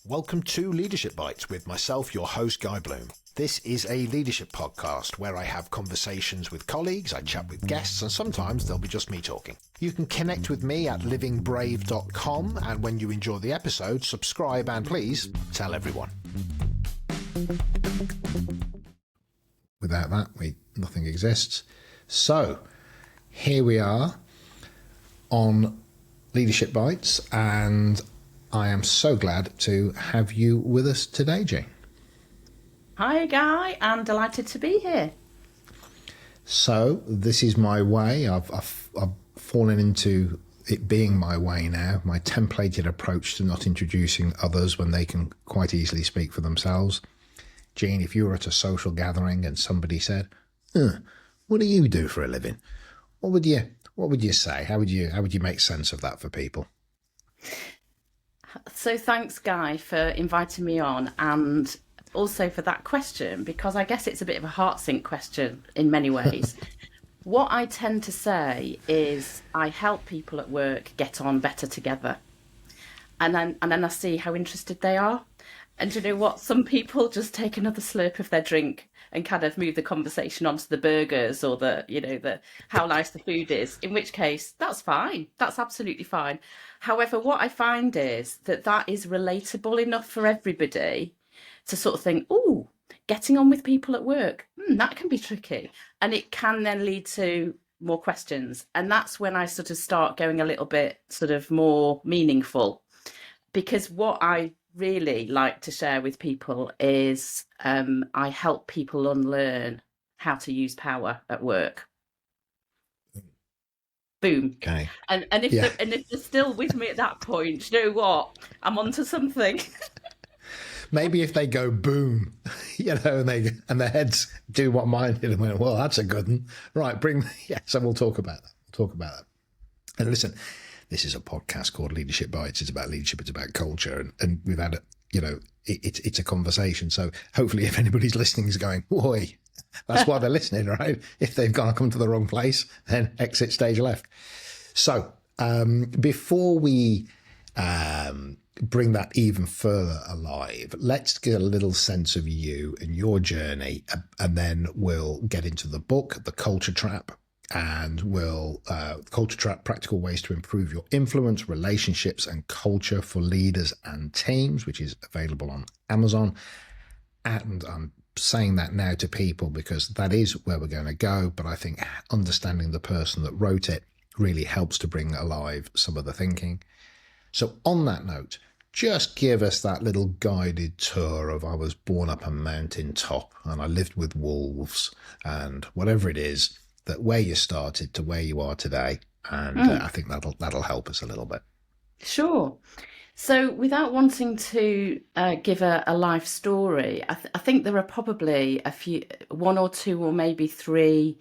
Welcome to Leadership Bites with myself, your host, Guy Bloom. This is a leadership podcast where I have conversations with colleagues, I chat with guests, and sometimes there'll be just me talking. You can connect with me at livingbrave.com, and when you enjoy the episode, subscribe and please tell everyone. Without that, nothing exists. So, here we are on Leadership Bites, and I am so glad to have you with us today, Jeanne. Hi, Guy. I'm delighted to be here. So, this is my way. I've fallen into it being my way now, my templated approach to not introducing others when they can quite easily speak for themselves. Jeanne, if you were at a social gathering and somebody said, what do you do for a living? What would you say? How would you make sense of that for people? So thanks, Guy, for inviting me on, and also for that question, because I guess it's a bit of a heart-sink question in many ways. What I tend to say is I help people at work get on better together. And then I see how interested they are. And you know what? Some people just take another slurp of their drink and kind of move the conversation onto the burgers or the how nice the food is, in which case that's fine. That's absolutely fine. However, what I find is that is relatable enough for everybody to sort of think, oh, getting on with people at work, that can be tricky. And it can then lead to more questions. And that's when I sort of start going a little bit sort of more meaningful. Because what I really like to share with people is I help people unlearn how to use power at work. Boom. Okay. And if they're still with me at that point, you know what? I'm onto something. Maybe if they go boom, and their heads do what mine did and went, well, that's a good one. Right, so we'll talk about that. And listen, this is a podcast called Leadership Bites. It's about leadership. It's about culture. And we've had it's a conversation. So hopefully if anybody's listening is going, boy, that's why they're listening, right? If they've come to the wrong place, then exit stage left. So before we bring that even further alive, let's get a little sense of you and your journey, and then we'll get into the book, The Culture Trap, and we'll Culture Trap, Practical Ways to Improve Your Influence, Relationships and Culture for Leaders and Teams, which is available on Amazon. And I'm saying that now to people because that is where we're going to go, but I think understanding the person that wrote it really helps to bring alive some of the thinking. So on that note, just give us that little guided tour of I was born up a mountain top and I lived with wolves and whatever it is, that where you started to where you are today. And I think that'll help us a little bit. Sure. So without wanting to give a life story, I think there are probably one or two or maybe three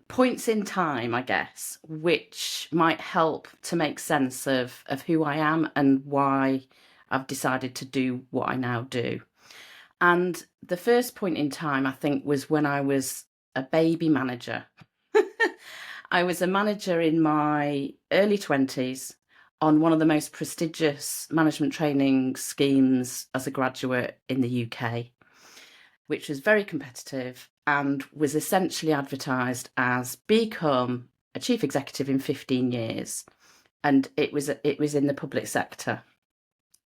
points in time, I guess, which might help to make sense of who I am and why I've decided to do what I now do. And the first point in time, I think, was when I was a baby manager. I was a manager in my early 20s on one of the most prestigious management training schemes as a graduate in the UK, which was very competitive and was essentially advertised as become a chief executive in 15 years. And it was in the public sector.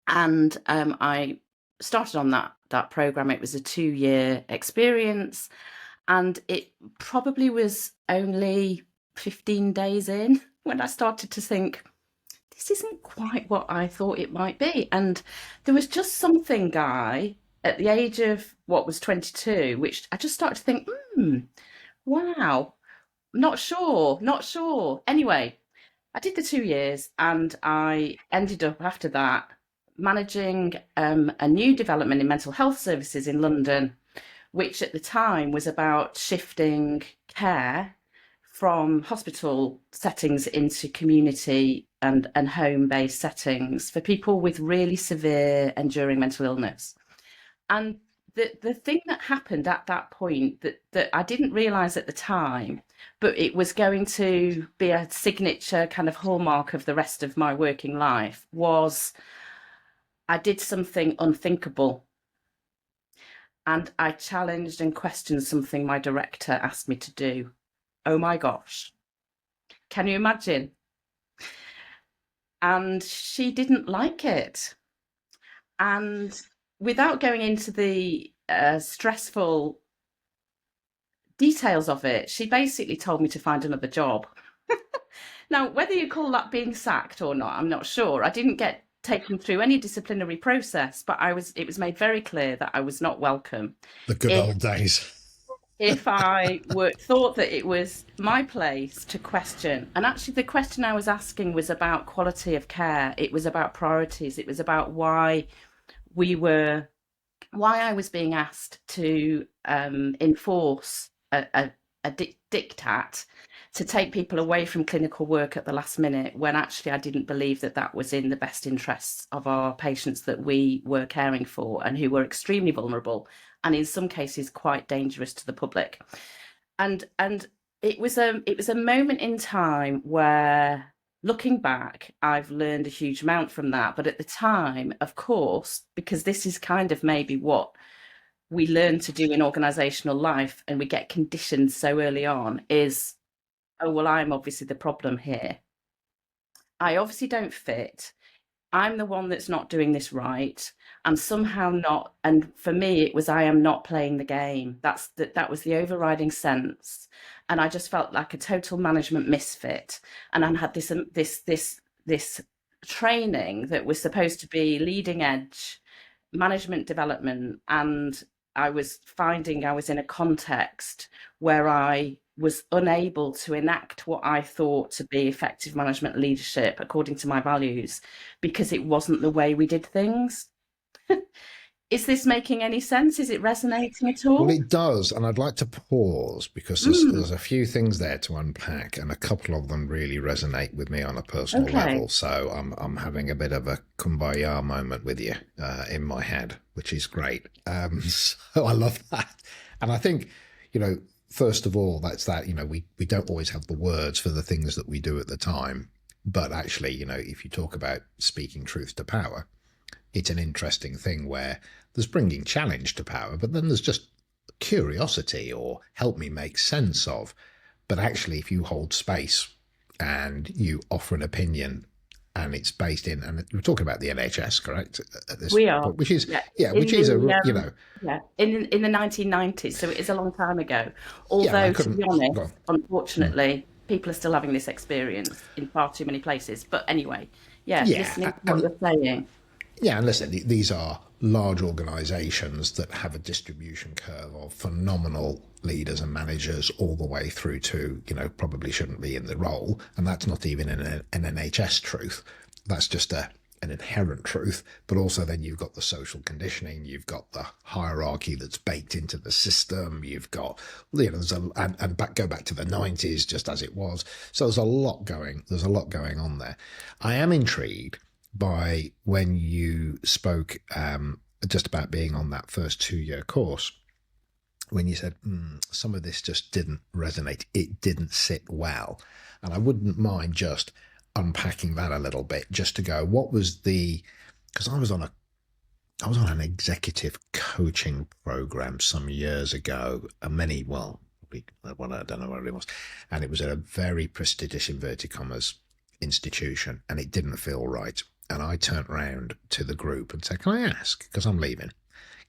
And I started on that program. It was a 2-year experience. And it probably was only 15 days in when I started to think, this isn't quite what I thought it might be. And there was just something, Guy, at the age of what was 22, which I just started to think, wow, not sure. Anyway, I did the 2 years and I ended up after that managing a new development in mental health services in London, which at the time was about shifting care from hospital settings into community and home-based settings for people with really severe enduring mental illness. And the thing that happened at that point that I didn't realise at the time, but it was going to be a signature kind of hallmark of the rest of my working life, was I did something unthinkable, and I challenged and questioned something my director asked me to do. Oh my gosh. Can you imagine? And she didn't like it. And without going into the stressful details of it, she basically told me to find another job. Now, whether you call that being sacked or not, I'm not sure. I didn't get taken through any disciplinary process, but it was made very clear that I was not welcome. The good If old days. if I thought that it was my place to question, and actually the question I was asking was about quality of care, it was about priorities, it was about why I was being asked to enforce a diktat to take people away from clinical work at the last minute, when actually I didn't believe that that was in the best interests of our patients that we were caring for, and who were extremely vulnerable and in some cases quite dangerous to the public. And it was a moment in time where, looking back, I've learned a huge amount from that. But at the time, of course, because this is kind of maybe what we learn to do in organizational life, and we get conditioned so early on, is, oh, well, I'm obviously the problem here. I obviously don't fit. I'm the one that's not doing this right. I'm somehow not. And for me, it was, I am not playing the game. That was the overriding sense. And I just felt like a total management misfit. And I had this training that was supposed to be leading edge management development, and I was finding I was in a context where I was unable to enact what I thought to be effective management leadership according to my values, because it wasn't the way we did things. Is this making any sense? Is it resonating at Well, all? it does, and I'd like to pause because there's a few things there to unpack, and a couple of them really resonate with me on a personal Okay. level. So I'm having a bit of a kumbaya moment with you in my head, which is great. So I love that, and I think, first of all, that's that. We don't always have the words for the things that we do at the time, but actually, if you talk about speaking truth to power, it's an interesting thing where there's bringing challenge to power, but then there's just curiosity or help me make sense of. But actually, if you hold space and you offer an opinion, and it's based in, and we're talking about the NHS, correct? At this We are. point, which is, Yeah. which is In the 1990s, so it is a long time ago. and I Although, to couldn't, be honest, well, unfortunately, people are still having this experience in far too many places. But anyway, yeah, listening yeah, to what you're saying. Yeah, and listen, these are large organisations that have a distribution curve of phenomenal leaders and managers all the way through to, probably shouldn't be in the role. And that's not even an NHS truth. That's just an inherent truth. But also then you've got the social conditioning, you've got the hierarchy that's baked into the system, you've got, go back to the 90s just as it was. So there's a lot going on there. I am intrigued by when you spoke just about being on that first 2-year course, when you said some of this just didn't resonate, it didn't sit well. And I wouldn't mind just unpacking that a little bit, just to go, what was because I was on an executive coaching program some years ago, I don't know what it was, and it was at a very prestigious, inverted commas, institution, and it didn't feel right. And I turned around to the group and said, can I ask, because I'm leaving,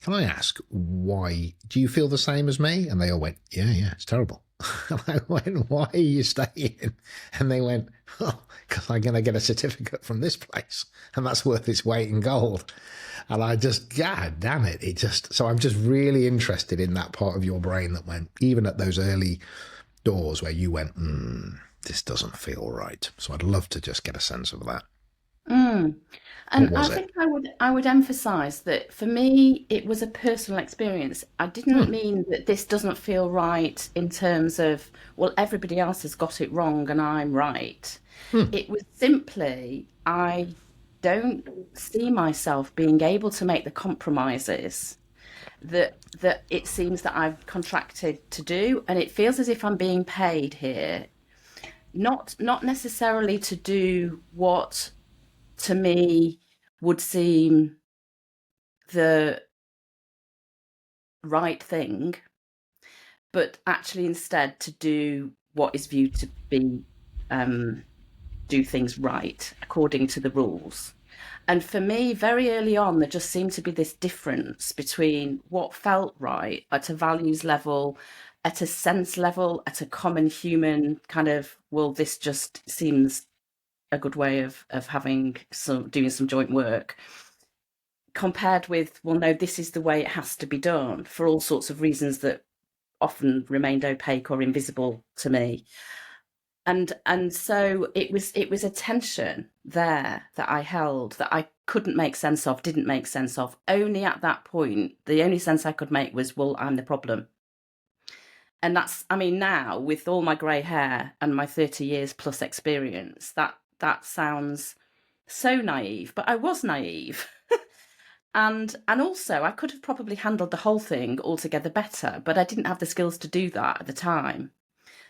can I ask, why do you feel the same as me? And they all went, yeah, it's terrible. And I went, why are you staying? And they went, oh, because I'm going to get a certificate from this place, and that's worth its weight in gold. And I just, God damn it. So I'm just really interested in that part of your brain that went, even at those early doors where you went, this doesn't feel right. So I'd love to just get a sense of that. Mm. What And I was it? think I would emphasize that for me it was a personal experience. I didn't mean that this doesn't feel right in terms of, well, everybody else has got it wrong and I'm right. It was simply, I don't see myself being able to make the compromises that it seems that I've contracted to do, and it feels as if I'm being paid here, not necessarily to do what to me would seem the right thing, but actually instead to do what is viewed to be do things right according to the rules. And for me, very early on, there just seemed to be this difference between what felt right at a values level, at a sense level, at a common human kind of, well, this just seems a good way of doing some joint work, compared with, well, no, this is the way it has to be done for all sorts of reasons that often remained opaque or invisible to me. And so it was a tension there that I held that I couldn't make sense of, didn't make sense of. Only at that point, the only sense I could make was, well, I'm the problem. And that's, I mean, now with all my grey hair and my 30 years plus experience, that sounds so naive, but I was naive. And also I could have probably handled the whole thing altogether better, but I didn't have the skills to do that at the time.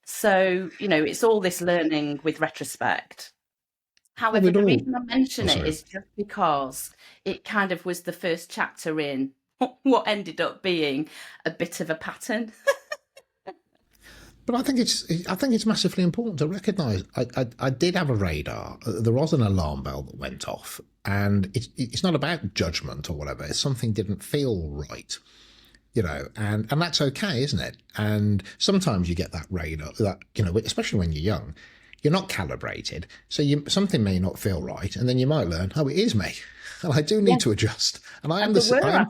So, it's all this learning with retrospect. However, the reason I mention it is just because it kind of was the first chapter in what ended up being a bit of a pattern. But I think it's massively important to recognise. I did have a radar. There was an alarm bell that went off, and it's not about judgment or whatever. It's something didn't feel right, and that's okay, isn't it? And sometimes you get that radar, that especially when you're young, you're not calibrated, so something may not feel right, and then you might learn, oh, it is me, and I do need to adjust. And I understand.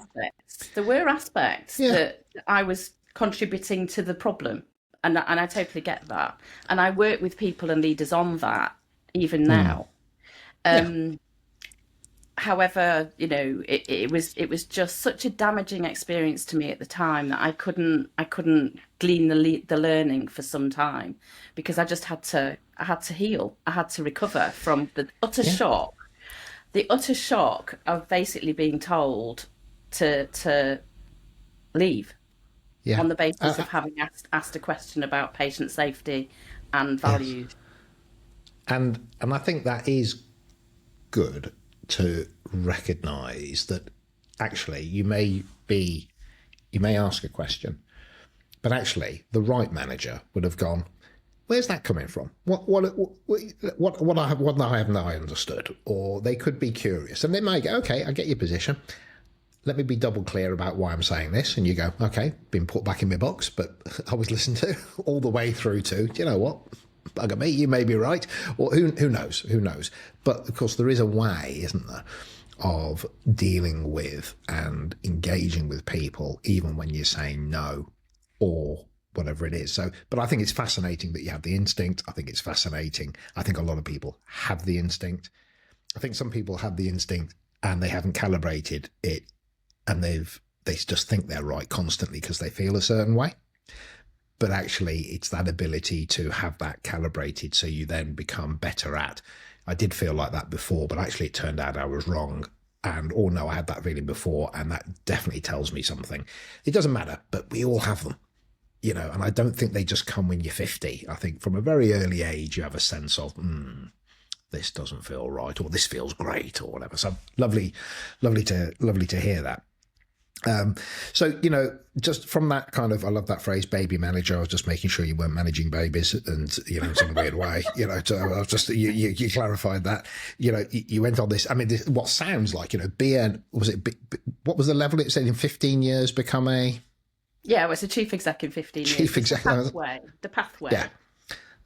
There were aspects that I was contributing to the problem. And I totally get that. And I work with people and leaders on that even now. However, it was just such a damaging experience to me at the time that I couldn't glean the learning for some time, because I just had to heal. I had to recover from the utter shock of basically being told to leave. On the basis of having asked a question about patient safety and values. Yes. And I think that is good to recognise that actually you may ask a question, but actually the right manager would have gone, where's that coming from? What haven't I understood? Or they could be curious, and they might go, okay, I get your position. Let me be double clear about why I'm saying this. And you go, okay, been put back in my box, but I was listened to all the way through to, do you know what? Bugger me, you may be right. Or who knows? Who knows? But of course, there is a way, isn't there, of dealing with and engaging with people, even when you're saying no or whatever it is. So, but I think it's fascinating that you have the instinct. I think it's fascinating. I think a lot of people have the instinct. I think some people have the instinct and they haven't calibrated it, and they just think they're right constantly because they feel a certain way. But actually, it's that ability to have that calibrated so you then become better at, I did feel like that before, but actually it turned out I was wrong. And, oh no, I had that feeling before, and that definitely tells me something. It doesn't matter, but we all have them, and I don't think they just come when you're 50. I think from a very early age, you have a sense of, this doesn't feel right, or this feels great, or whatever. So lovely to hear that. So, just from that kind of, I love that phrase, baby manager. I was just making sure you weren't managing babies and, in some weird way, so I was just, you clarified that, you went on this, I mean, what sounds like, what was the level it said in 15 years become a? Yeah, it was a chief exec in 15 years. Chief exec. The pathway. Yeah.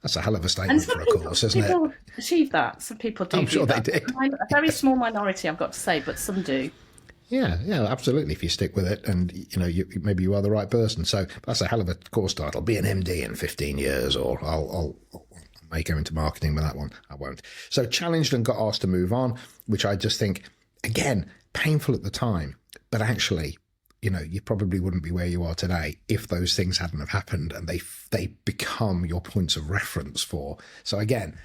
That's a hell of a statement for a course, isn't it? Some people achieve that. Some people do. I'm sure they did. A very small minority, I've got to say, but some do. Yeah, absolutely. If you stick with it, and maybe you are the right person. So that's a hell of a course title. Be an MD in 15 years, or I'll may go into marketing with that one. I won't. So challenged and got asked to move on, which I just think, again, painful at the time, but actually, you probably wouldn't be where you are today if those things hadn't have happened, and they become your points of reference for. So again,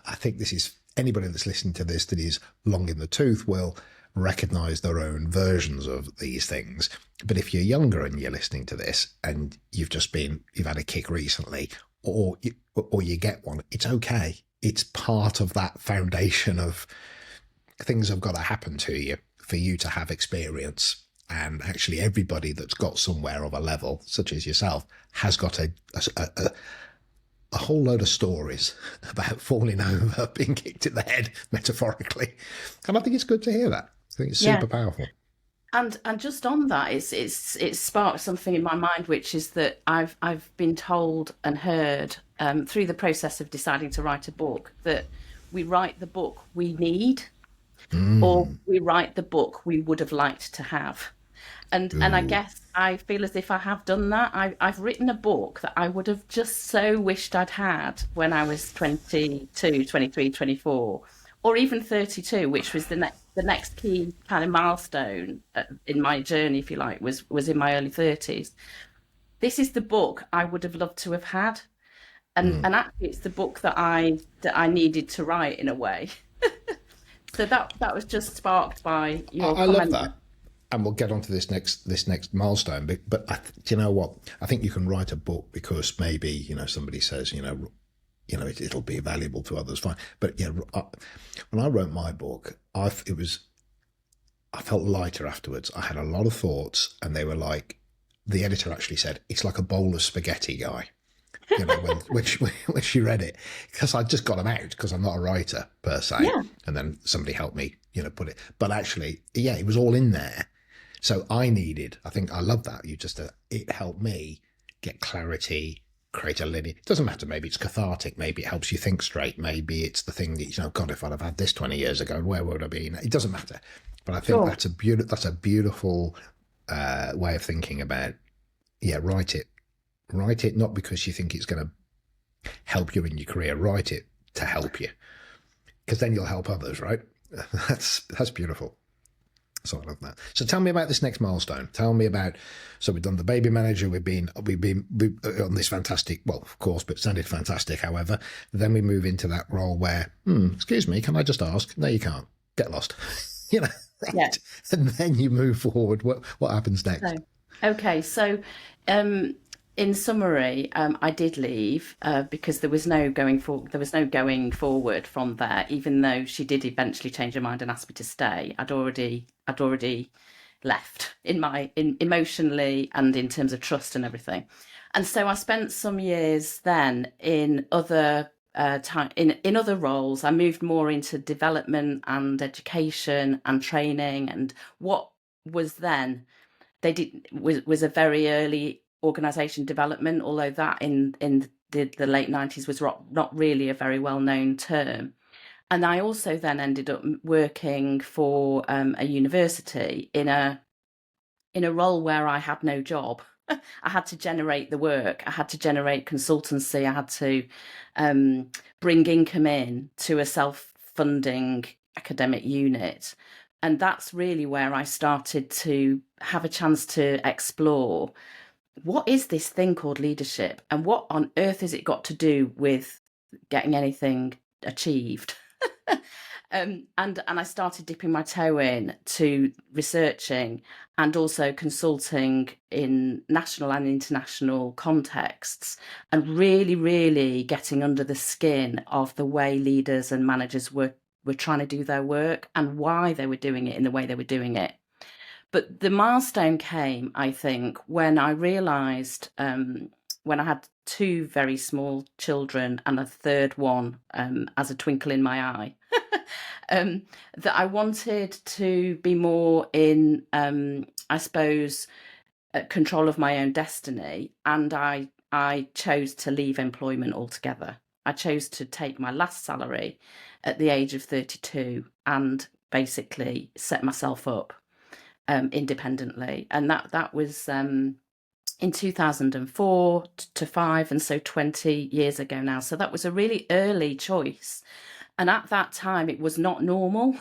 I think this is, anybody that's listening to this that is long in the tooth will recognize their own versions of these things. But if you're younger and you're listening to this and you've had a kick recently, or you get one, it's okay. It's part of that foundation of things have got to happen to you for you to have experience. And actually everybody that's got somewhere of a level, such as yourself, has got a whole load of stories about falling over, being kicked in the head, metaphorically. And I think it's good to hear that. I think it's super powerful. And just on that, it's sparked something in my mind, which is that I've been told and heard through the process of deciding to write a book that we write the book we need, or we write the book we would have liked to have. And I guess I feel as if I have done that. I've written a book that I would have just so wished I'd had when I was 22, 23, 24, or even 32, which was the next key kind of milestone in my journey, if you like, was in my early 30s. This is the book I would have loved to have had. And actually it's the book that I needed to write, in a way. So that was just sparked by your comment. I love that. And we'll get onto this next milestone. But do you know what? I think you can write a book because maybe, somebody says, it'll be valuable to others. Fine. But yeah, when I wrote my book, I felt lighter afterwards. I had a lot of thoughts, and they were like, the editor actually said, it's like a bowl of spaghetti, Guy. When she read it, because I just got them out because I'm not a writer per se. Yeah. And then somebody helped me, put it. But actually, yeah, it was all in there. So I think I love that. It helped me get clarity, create a linear. It doesn't matter. Maybe it's cathartic. Maybe it helps you think straight. Maybe it's the thing that, God, if I'd have had this 20 years ago, where would I be? It doesn't matter. But I think that's a beautiful way of thinking about, write it. Write it not because you think it's going to help you in your career. Write it to help you, because then you'll help others, right? That's beautiful. So I love that. So tell me about this next milestone. Tell me about. So we've done the baby manager. We've been on this fantastic. Well, of course, but it sounded fantastic. However, then we move into that role where, excuse me, can I just ask? No, you can't. Get lost. Right? Yeah. And then you move forward. What happens next? Okay, so. In summary, I did leave because there was no going forward from there. Even though she did eventually change her mind and ask me to stay, I'd already left emotionally and in terms of trust and everything. And so I spent some years then in other in other roles. I moved more into development and education and training, and what was then was a very early organisation development, although that in the late 90s was not really a very well-known term. And I also then ended up working for a university in a role where I had no job. I had to generate the work. I had to generate consultancy. I had to bring income in to a self-funding academic unit. And that's really where I started to have a chance to explore, what is this thing called leadership, and what on earth has it got to do with getting anything achieved? And I started dipping my toe in to researching and also consulting in national and international contexts, and really, really getting under the skin of the way leaders and managers were trying to do their work and why they were doing it in the way they were doing it. But the milestone came, I think, when I realised, when I had two very small children and a third one as a twinkle in my eye, that I wanted to be more in, I suppose, control of my own destiny. And I chose to leave employment altogether. I chose to take my last salary at the age of 32 and basically set myself up independently. And that was in 2004 to 5, and so 20 years ago now. So that was a really early choice. And at that time, it was not normal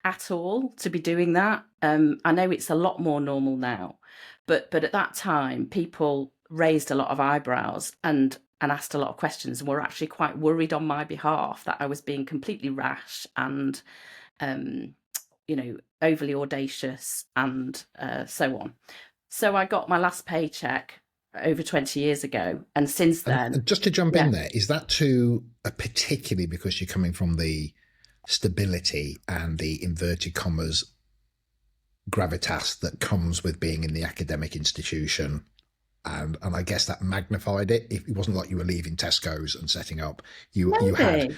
at all to be doing that. I know it's a lot more normal now, but at that time, people raised a lot of eyebrows and asked a lot of questions, and were actually quite worried on my behalf that I was being completely rash and overly audacious and so on. So I got my last paycheck over 20 years ago, and since then. And just to jump in there, is that particularly because you're coming from the stability and the inverted commas gravitas that comes with being in the academic institution. And I guess that magnified it. It wasn't like you were leaving Tesco's and setting up. You had. Maybe,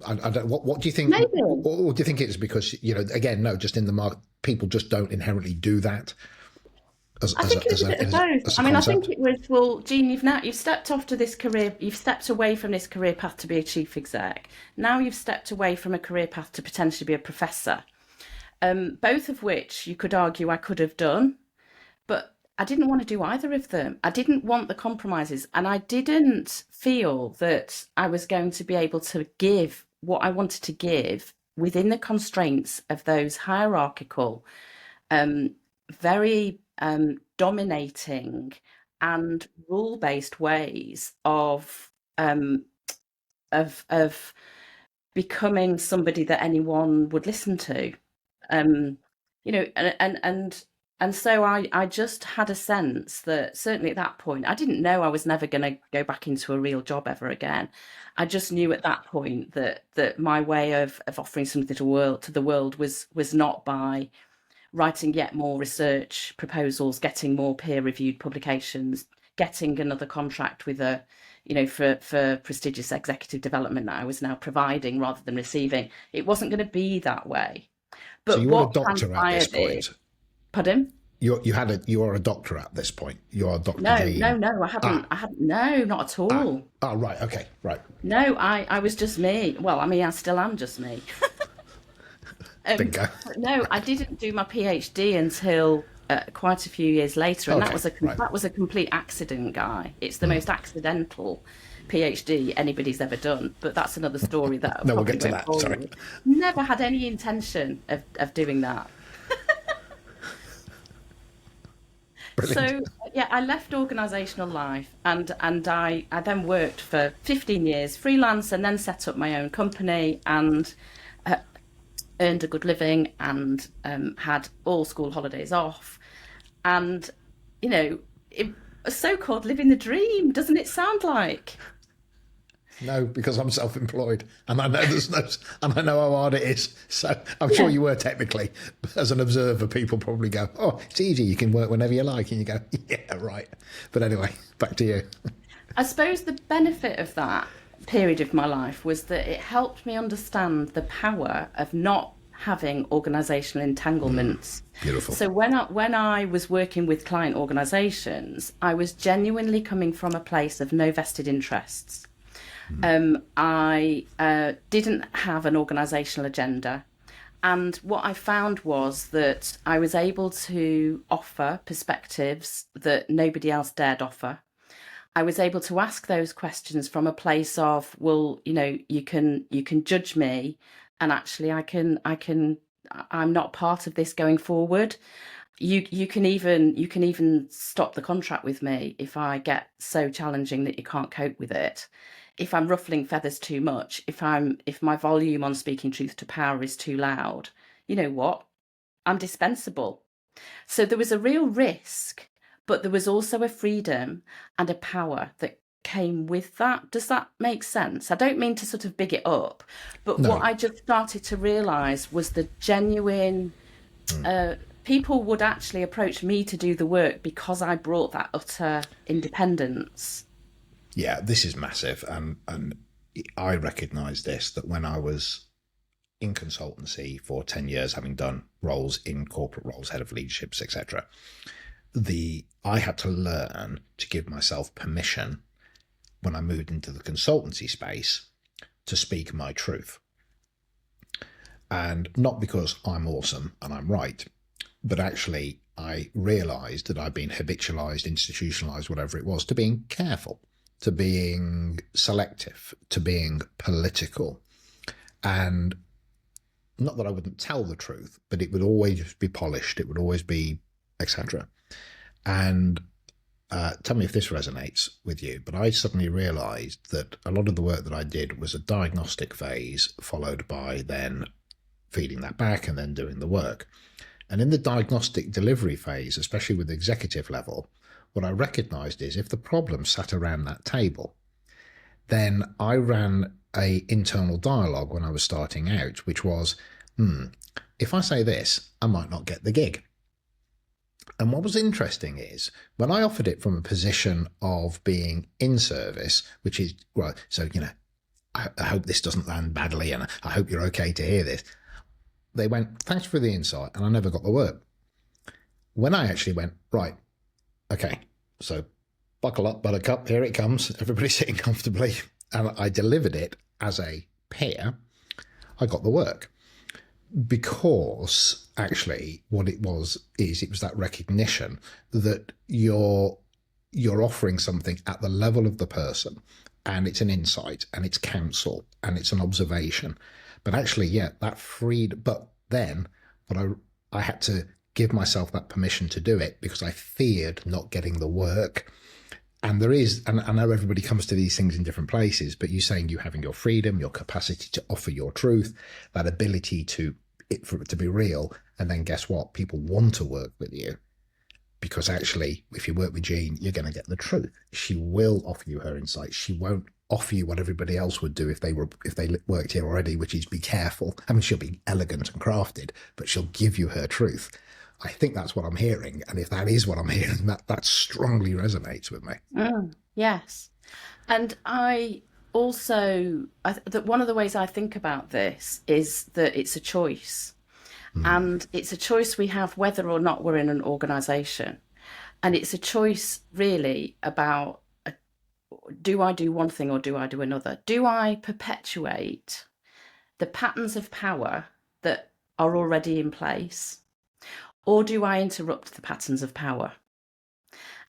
I don't. What do you think? maybe. Or do you think it's because, again, no, just in the market, people just don't inherently do that as I think it was a bit of both. I mean, I think it was, well, Jean, you've stepped off to this career, you've stepped away from this career path to be a chief exec. Now you've stepped away from a career path to potentially be a professor. Both of which you could argue I could have done, but I didn't want to do either of them. I didn't want the compromises, and I didn't feel that I was going to be able to give what I wanted to give within the constraints of those hierarchical, very dominating and rule-based ways of becoming somebody that anyone would listen to. And so I just had a sense that certainly at that point, I didn't know I was never going to go back into a real job ever again. I just knew at that point that my way of offering something to the world was not by writing yet more research proposals, getting more peer-reviewed publications, getting another contract with for prestigious executive development that I was now providing rather than receiving. It wasn't going to be that way. But so you were a doctor at this point. Pardon? You are a doctor at this point. You are Dr. Jeanne. No, I hadn't. No, not at all. Right. Okay. Right. No, I was just me. Well, I mean, I still am just me. Bingo. No, I didn't do my PhD until quite a few years later, and that was a complete accident, Guy. It's the most accidental PhD anybody's ever done, but that's another story that no, we'll get to that. Sorry. Never had any intention of doing that. Brilliant. So yeah, I left organisational life, and I then worked for 15 years freelance, and then set up my own company, and earned a good living, and had all school holidays off, and so-called living the dream. Doesn't it sound like? No, because I'm self-employed, and I know and I know how hard it is. So I'm sure you were technically, but as an observer, people probably go, "Oh, it's easy. You can work whenever you like," and you go, "Yeah, right." But anyway, back to you. I suppose the benefit of that period of my life was that it helped me understand the power of not having organisational entanglements. Beautiful. So when I was working with client organisations, I was genuinely coming from a place of no vested interests. I didn't have an organisational agenda, and what I found was that I was able to offer perspectives that nobody else dared offer. I was able to ask those questions from a place of, well, you can judge me, and actually I'm not part of this going forward. You can even stop the contract with me if I get so challenging that you can't cope with it. If I'm ruffling feathers too much, if my volume on speaking truth to power is too loud, you know what? I'm dispensable. So there was a real risk, but there was also a freedom and a power that came with that. Does that make sense? I don't mean to sort of big it up, but No. what I just started to realise was the genuine people would actually approach me to do the work because I brought that utter independence. Yeah, this is massive, and I recognise this, that when I was in consultancy for 10 years, having done roles in corporate roles, head of leaderships, etc., I had to learn to give myself permission when I moved into the consultancy space to speak my truth. And not because I'm awesome and I'm right, but actually I realised that I'd been habitualised, institutionalised, whatever it was, to being careful, to being selective, to being political. And not that I wouldn't tell the truth, but it would always be polished. It would always be etc. And tell me if this resonates with you, but I suddenly realised that a lot of the work that I did was a diagnostic phase, followed by then feeding that back and then doing the work. And in the diagnostic delivery phase, especially with the executive level, what I recognised is if the problem sat around that table, then I ran a internal dialogue when I was starting out, which was, if I say this, I might not get the gig. And what was interesting is when I offered it from a position of being in service, which is, well, so, I hope this doesn't land badly and I hope you're okay to hear this. They went, thanks for the insight, and I never got the work. When I actually went, right, okay, so buckle up, buttercup, here it comes, everybody sitting comfortably, and I delivered it as a peer, I got the work. Because actually what it was that recognition that you're offering something at the level of the person, and it's an insight and it's counsel and it's an observation. But actually, yeah, that freed. But then, I had to give myself that permission to do it because I feared not getting the work. And there is, and I know everybody comes to these things in different places, but you saying you having your freedom, your capacity to offer your truth, that ability for it to be real. And then guess what? People want to work with you because actually, if you work with Jeanne, you're going to get the truth. She will offer you her insights. She won't offer you what everybody else would do if they worked here already, which is be careful. I mean, she'll be elegant and crafted, but she'll give you her truth. I think that's what I'm hearing. And if that is what I'm hearing, that strongly resonates with me. Yes. And I also, that one of the ways I think about this is that it's a choice. And it's a choice we have whether or not we're in an organisation. And it's a choice really about, do I do one thing or do I do another? Do I perpetuate the patterns of power that are already in place? Or do I interrupt the patterns of power?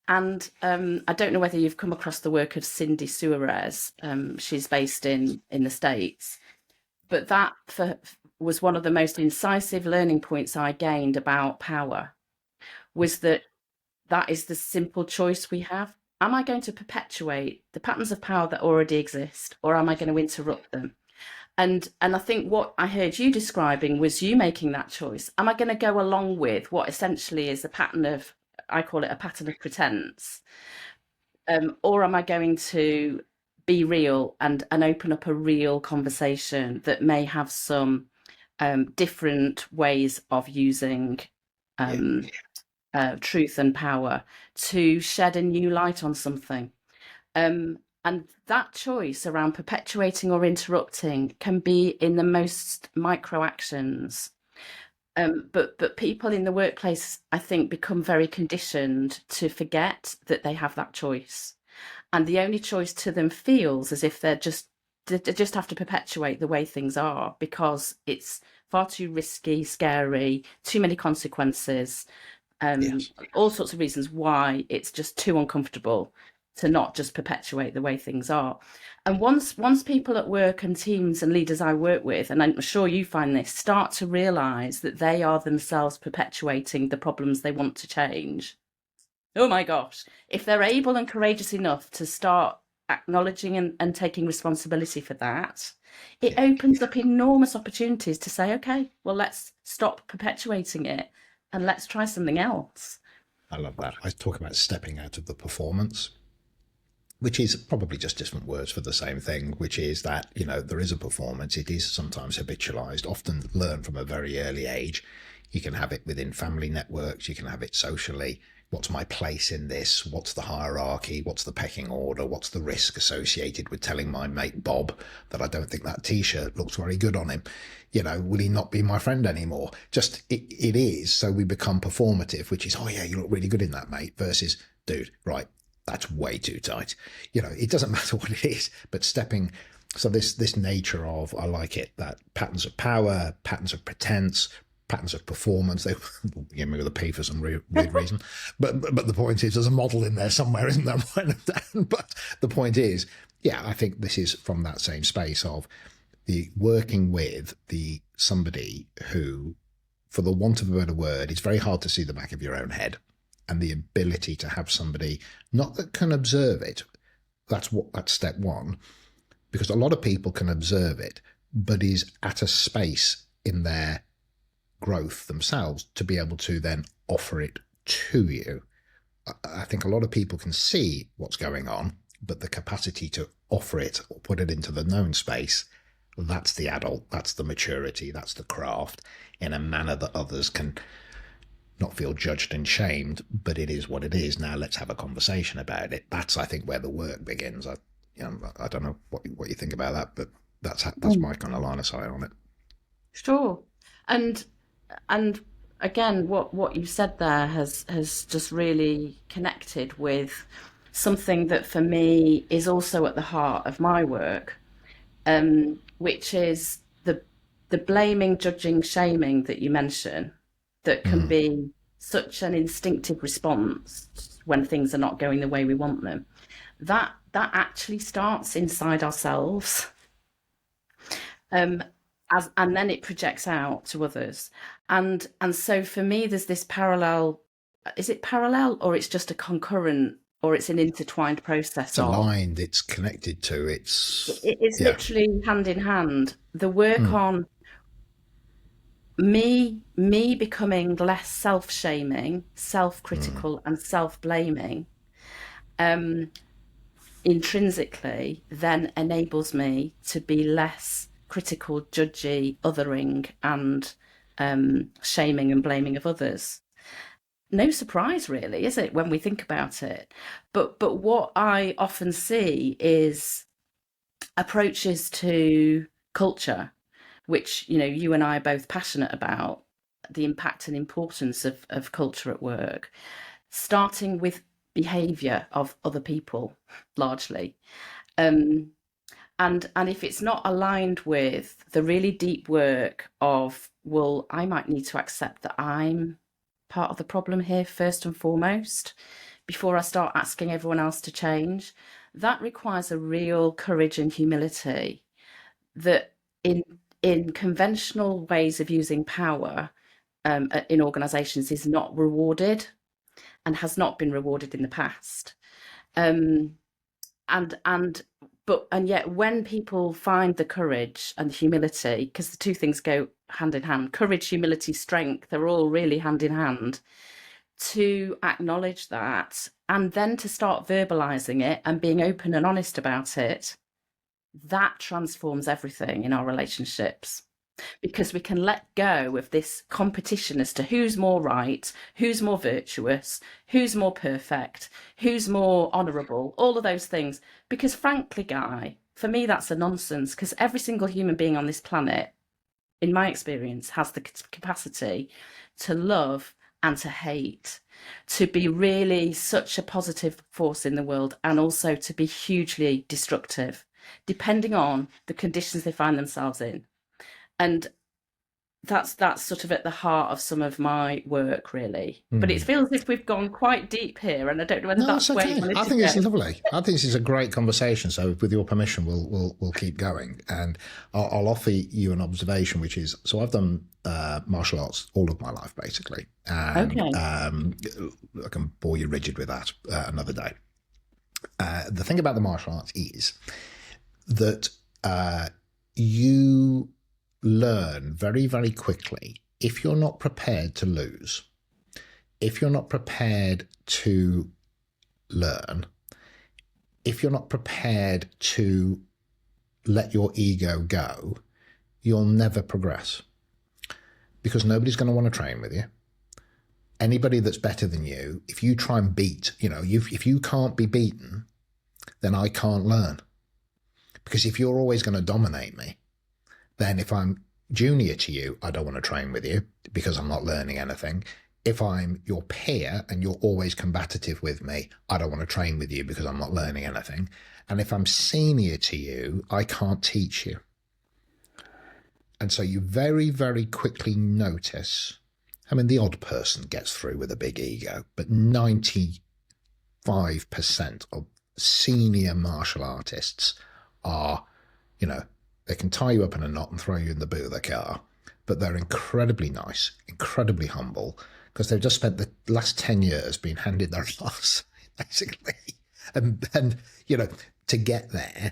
And I don't know whether you've come across the work of Cindy Suarez. She's based in the States. But that was one of the most incisive learning points I gained about power, was that is the simple choice we have. Am I going to perpetuate the patterns of power that already exist, or am I going to interrupt them? And I think what I heard you describing was you making that choice. Am I going to go along with what essentially is a pattern of, I call it a pattern of pretense, or am I going to be real and open up a real conversation that may have some different ways of using truth and power to shed a new light on something? And that choice around perpetuating or interrupting can be in the most micro actions. But people in the workplace, I think, become very conditioned to forget that they have that choice. And the only choice to them feels as if they just have to perpetuate the way things are, because it's far too risky, scary, too many consequences, all sorts of reasons why it's just too uncomfortable to not just perpetuate the way things are. And once people at work and teams and leaders I work with, and I'm sure you find this, start to realise that they are themselves perpetuating the problems they want to change, oh my gosh, if they're able and courageous enough to start acknowledging and taking responsibility for that, it opens up enormous opportunities to say, okay, well, let's stop perpetuating it and let's try something else. I love that. I talk about stepping out of the performance, which is probably just different words for the same thing, which is that, there is a performance. It is sometimes habitualized, often learned from a very early age. You can have it within family networks. You can have it socially. What's my place in this? What's the hierarchy? What's the pecking order? What's the risk associated with telling my mate Bob that I don't think that T-shirt looks very good on him? Will he not be my friend anymore? Just, it is. So we become performative, which is, oh yeah, you look really good in that, mate, versus, dude, right, that's way too tight. It doesn't matter what it is, but stepping. So this nature of, I like it, that patterns of power, patterns of pretense, patterns of performance. They give me with a P for some weird reason, but the point is, there's a model in there somewhere, isn't there? But the point is, yeah, I think this is from that same space of the working with somebody who, for the want of a better word, it's very hard to see the back of your own head, and the ability to have somebody not that can observe it. That's step one, because a lot of people can observe it, but is at a space in their growth themselves to be able to then offer it to you. I think a lot of people can see what's going on, but the capacity to offer it or put it into the known space, that's the adult, that's the maturity, that's the craft, in a manner that others can not feel judged and shamed, but it is what it is. Now let's have a conversation about it. That's, I think, where the work begins. I don't know what you think about that, but that's my kind of line of sight on it. Sure. And again, what you said there has just really connected with something that for me is also at the heart of my work, which is the blaming, judging, shaming that you mention, that can be such an instinctive response when things are not going the way we want them. That actually starts inside ourselves. And then it projects out to others. And so for me, there's this parallel. Is it parallel, or it's just a concurrent, or it's an intertwined process? It's aligned, it's connected to, it's literally hand in hand. The work on me becoming less self-shaming, self-critical and self-blaming intrinsically then enables me to be less critical, judgy, othering and shaming and blaming of others. No surprise, really, is it, when we think about it? But what I often see is approaches to culture, which, you and I are both passionate about, the impact and importance of culture at work, starting with behaviour of other people, largely. And if it's not aligned with the really deep work of, well, I might need to accept that I'm part of the problem here first and foremost, before I start asking everyone else to change, that requires a real courage and humility that in conventional ways of using power in organisations is not rewarded and has not been rewarded in the past. And yet when people find the courage and the humility, because the two things go hand in hand, courage, humility, strength, they're all really hand in hand, to acknowledge that and then to start verbalizing it and being open and honest about it, that transforms everything in our relationships. Because we can let go of this competition as to who's more right, who's more virtuous, who's more perfect, who's more honourable, all of those things. Because frankly, Guy, for me, that's a nonsense, because every single human being on this planet, in my experience, has the capacity to love and to hate, to be really such a positive force in the world, and also to be hugely destructive, depending on the conditions they find themselves in. And that's sort of at the heart of some of my work, really. But it feels as if we've gone quite deep here, and I don't know whether that's where you wanted to go. I think it's lovely. I think this is a great conversation. So, with your permission, we'll keep going, and I'll offer you an observation, which is, so I've done martial arts all of my life, basically, and I can bore you rigid with that another day. The thing about the martial arts is that you learn very, very quickly, if you're not prepared to lose, if you're not prepared to learn, if you're not prepared to let your ego go, you'll never progress, because nobody's going to want to train with you. Anybody that's better than you, if you try and beat, if you can't be beaten, then I can't learn. Because if you're always going to dominate me, then if I'm junior to you, I don't want to train with you because I'm not learning anything. If I'm your peer and you're always combative with me, I don't want to train with you because I'm not learning anything. And if I'm senior to you, I can't teach you. And so you very, very quickly notice, the odd person gets through with a big ego, but 95% of senior martial artists are, they can tie you up in a knot and throw you in the boot of the car, but they're incredibly nice, incredibly humble, because they've just spent the last 10 years being handed their ass, basically. And to get there,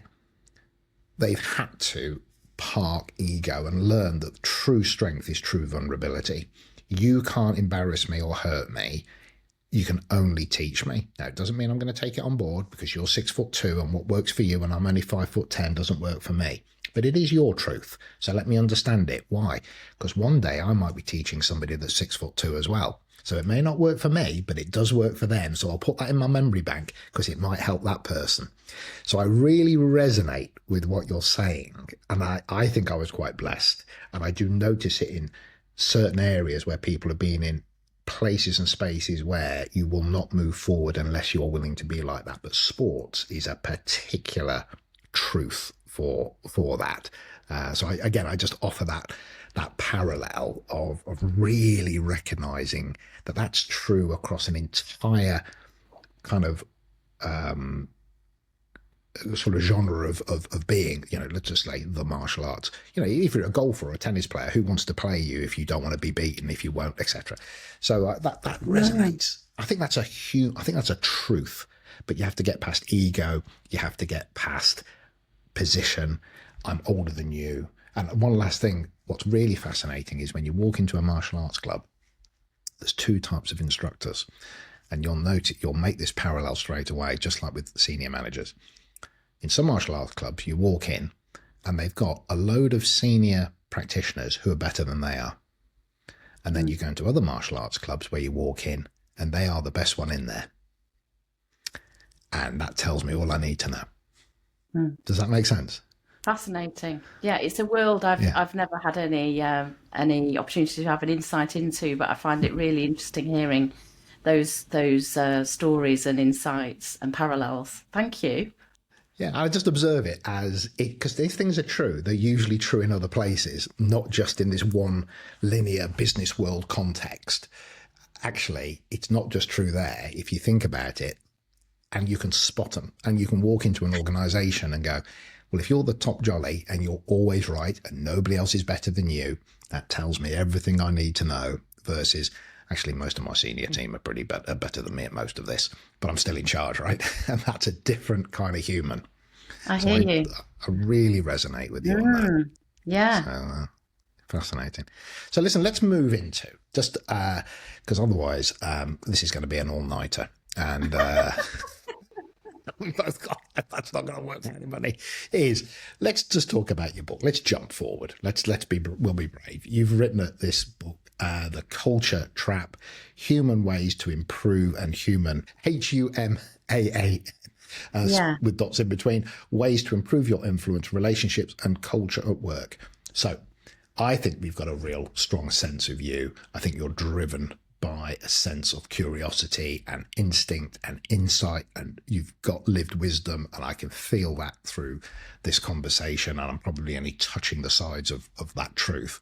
they've had to park ego and learn that true strength is true vulnerability. You can't embarrass me or hurt me. You can only teach me. Now, it doesn't mean I'm going to take it on board, because you're 6'2", and what works for you and I'm only 5'10" doesn't work for me. But it is your truth. So let me understand it. Why? Because one day I might be teaching somebody that's 6'2" as well. So it may not work for me, but it does work for them. So I'll put that in my memory bank because it might help that person. So I really resonate with what you're saying. And I think I was quite blessed. And I do notice it in certain areas where people have been in places and spaces where you will not move forward unless you're willing to be like that. But sports is a particular truth for that. So I just offer that parallel of really recognizing that that's true across an entire kind of sort of genre of being, let's just say the martial arts. If you're a golfer or a tennis player, who wants to play you if you don't want to be beaten, if you won't, etc. So that resonates. I think that's a truth, but you have to get past ego. You have to get past position. I'm older than you. And one last thing, what's really fascinating is when you walk into a martial arts club, there's two types of instructors. And you'll make this parallel straight away, just like with senior managers. In some martial arts clubs, you walk in and they've got a load of senior practitioners who are better than they are. And then you go into other martial arts clubs where you walk in and they are the best one in there. And that tells me all I need to know. Does that make sense? Fascinating. Yeah, it's a world I've never had any opportunity to have an insight into, but I find it really interesting hearing those stories and insights and parallels. Thank you. Yeah, I just observe it because these things are true. They're usually true in other places, not just in this one linear business world context. Actually, it's not just true there. If you think about it, and you can spot them, and you can walk into an organization and go, well, if you're the top jolly and you're always right and nobody else is better than you, that tells me everything I need to know, versus actually most of my senior team are better than me at most of this, but I'm still in charge, right? And that's a different kind of human. I hear you. I really resonate with you on that. Yeah. So, fascinating. So listen, let's move into just because otherwise this is going to be an all-nighter, and we both got that's not going to work for anybody. Let's just talk about your book. Let's jump forward. We'll be brave. You've written this book, The Culture Trap: Human Ways to Improve and Human HUMAA. With dots in between, ways to improve your influence, relationships, and culture at work. So I think we've got a real strong sense of you. I think you're driven by a sense of curiosity and instinct and insight, and you've got lived wisdom, and I can feel that through this conversation, and I'm probably only touching the sides of that truth.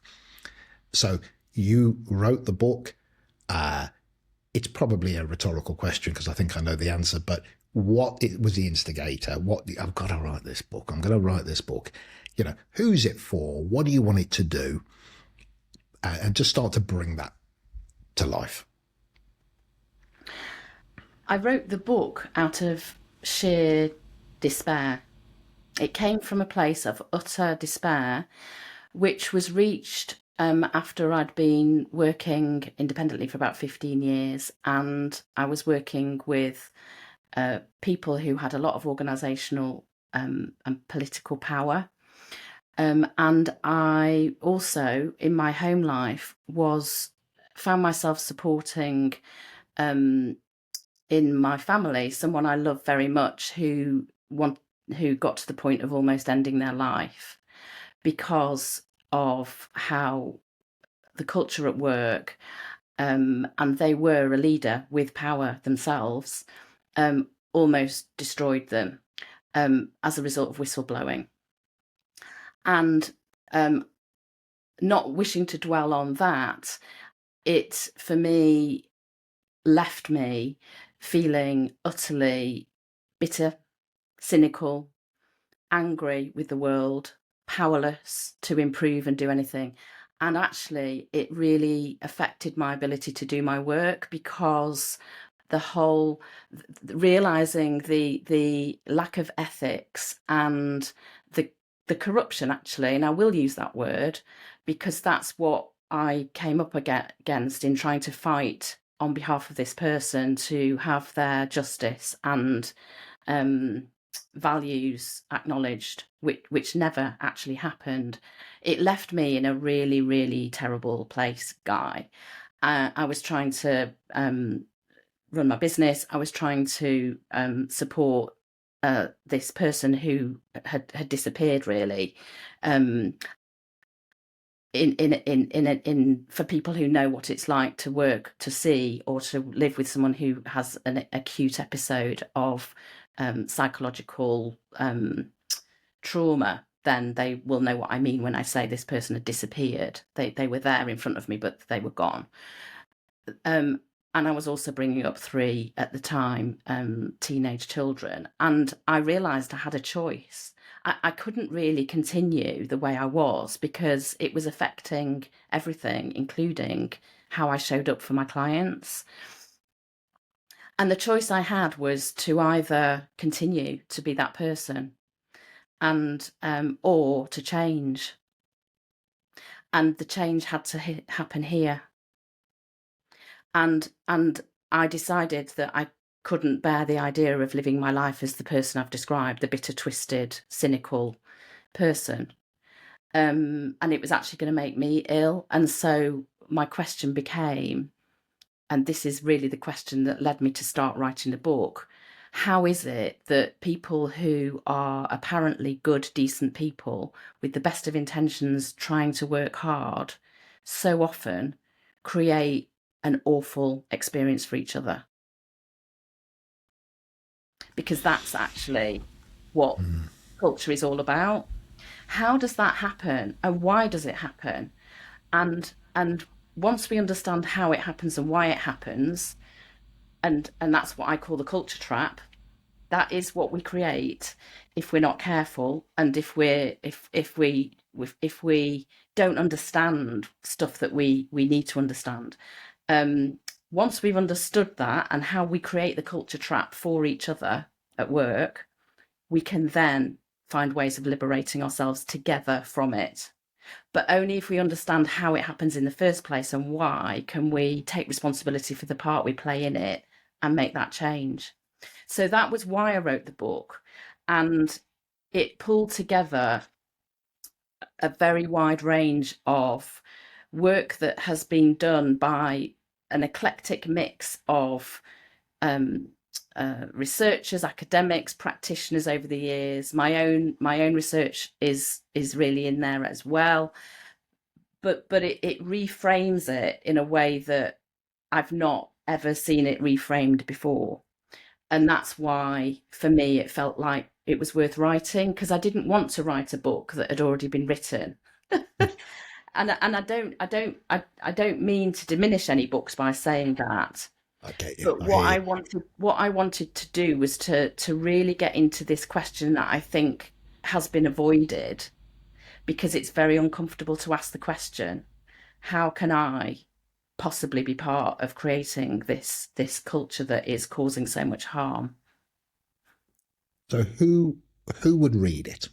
So you wrote the book. It's probably a rhetorical question because I think I know the answer, but what was the instigator? I've got to write this book. I'm going to write this book. Who's it for? What do you want it to do? And just start to bring that to life. I wrote the book out of sheer despair. It came from a place of utter despair, which was reached after I'd been working independently for about 15 years, and I was working with people who had a lot of organisational and political power. And I also, in my home life, found myself supporting in my family someone I love very much who got to the point of almost ending their life because of how the culture at work, and they were a leader with power themselves, almost destroyed them as a result of whistleblowing. And not wishing to dwell on that, it, for me, left me feeling utterly bitter, cynical, angry with the world, powerless to improve and do anything. And actually, it really affected my ability to do my work, because the whole realizing the lack of ethics and the corruption, actually, and I will use that word because that's what I came up against in trying to fight on behalf of this person to have their justice and values acknowledged, which never actually happened. It left me in a really, really terrible place, Guy. I was trying to run my business. I was trying to support this person who had disappeared, really. In for people who know what it's like to work, to see, or to live with someone who has an acute episode of psychological trauma, then they will know what I mean when I say this person had disappeared. They were there in front of me, but they were gone. And I was also bringing up 3 at the time, teenage children, and I realised I had a choice. I couldn't really continue the way I was because it was affecting everything, including how I showed up for my clients. And the choice I had was to either continue to be that person and or to change. And the change had to happen here. And I decided that I couldn't bear the idea of living my life as the person I've described, the bitter, twisted, cynical person. And it was actually going to make me ill. And so my question became, and this is really the question that led me to start writing the book, how is it that people who are apparently good, decent people with the best of intentions trying to work hard so often create an awful experience for each other? Because that's actually what culture is all about. How does that happen, and why does it happen? And once we understand how it happens and why it happens, and that's what I call the culture trap. That is what we create if we're not careful, and if we don't understand stuff that we need to understand. Once we've understood that and how we create the culture trap for each other at work, we can then find ways of liberating ourselves together from it. But only if we understand how it happens in the first place and why can we take responsibility for the part we play in it and make that change. So that was why I wrote the book, and it pulled together a very wide range of work that has been done by an eclectic mix of researchers, academics, practitioners over the years. My own research is really in there as well, but it reframes it in a way that I've not ever seen it reframed before. And that's why, for me, it felt like it was worth writing, because I didn't want to write a book that had already been written. And I don't mean to diminish any books by saying that. I get you. But what I wanted to do was to really get into this question that I think has been avoided, because it's very uncomfortable to ask the question, how can I possibly be part of creating this culture that is causing so much harm? So who would read it?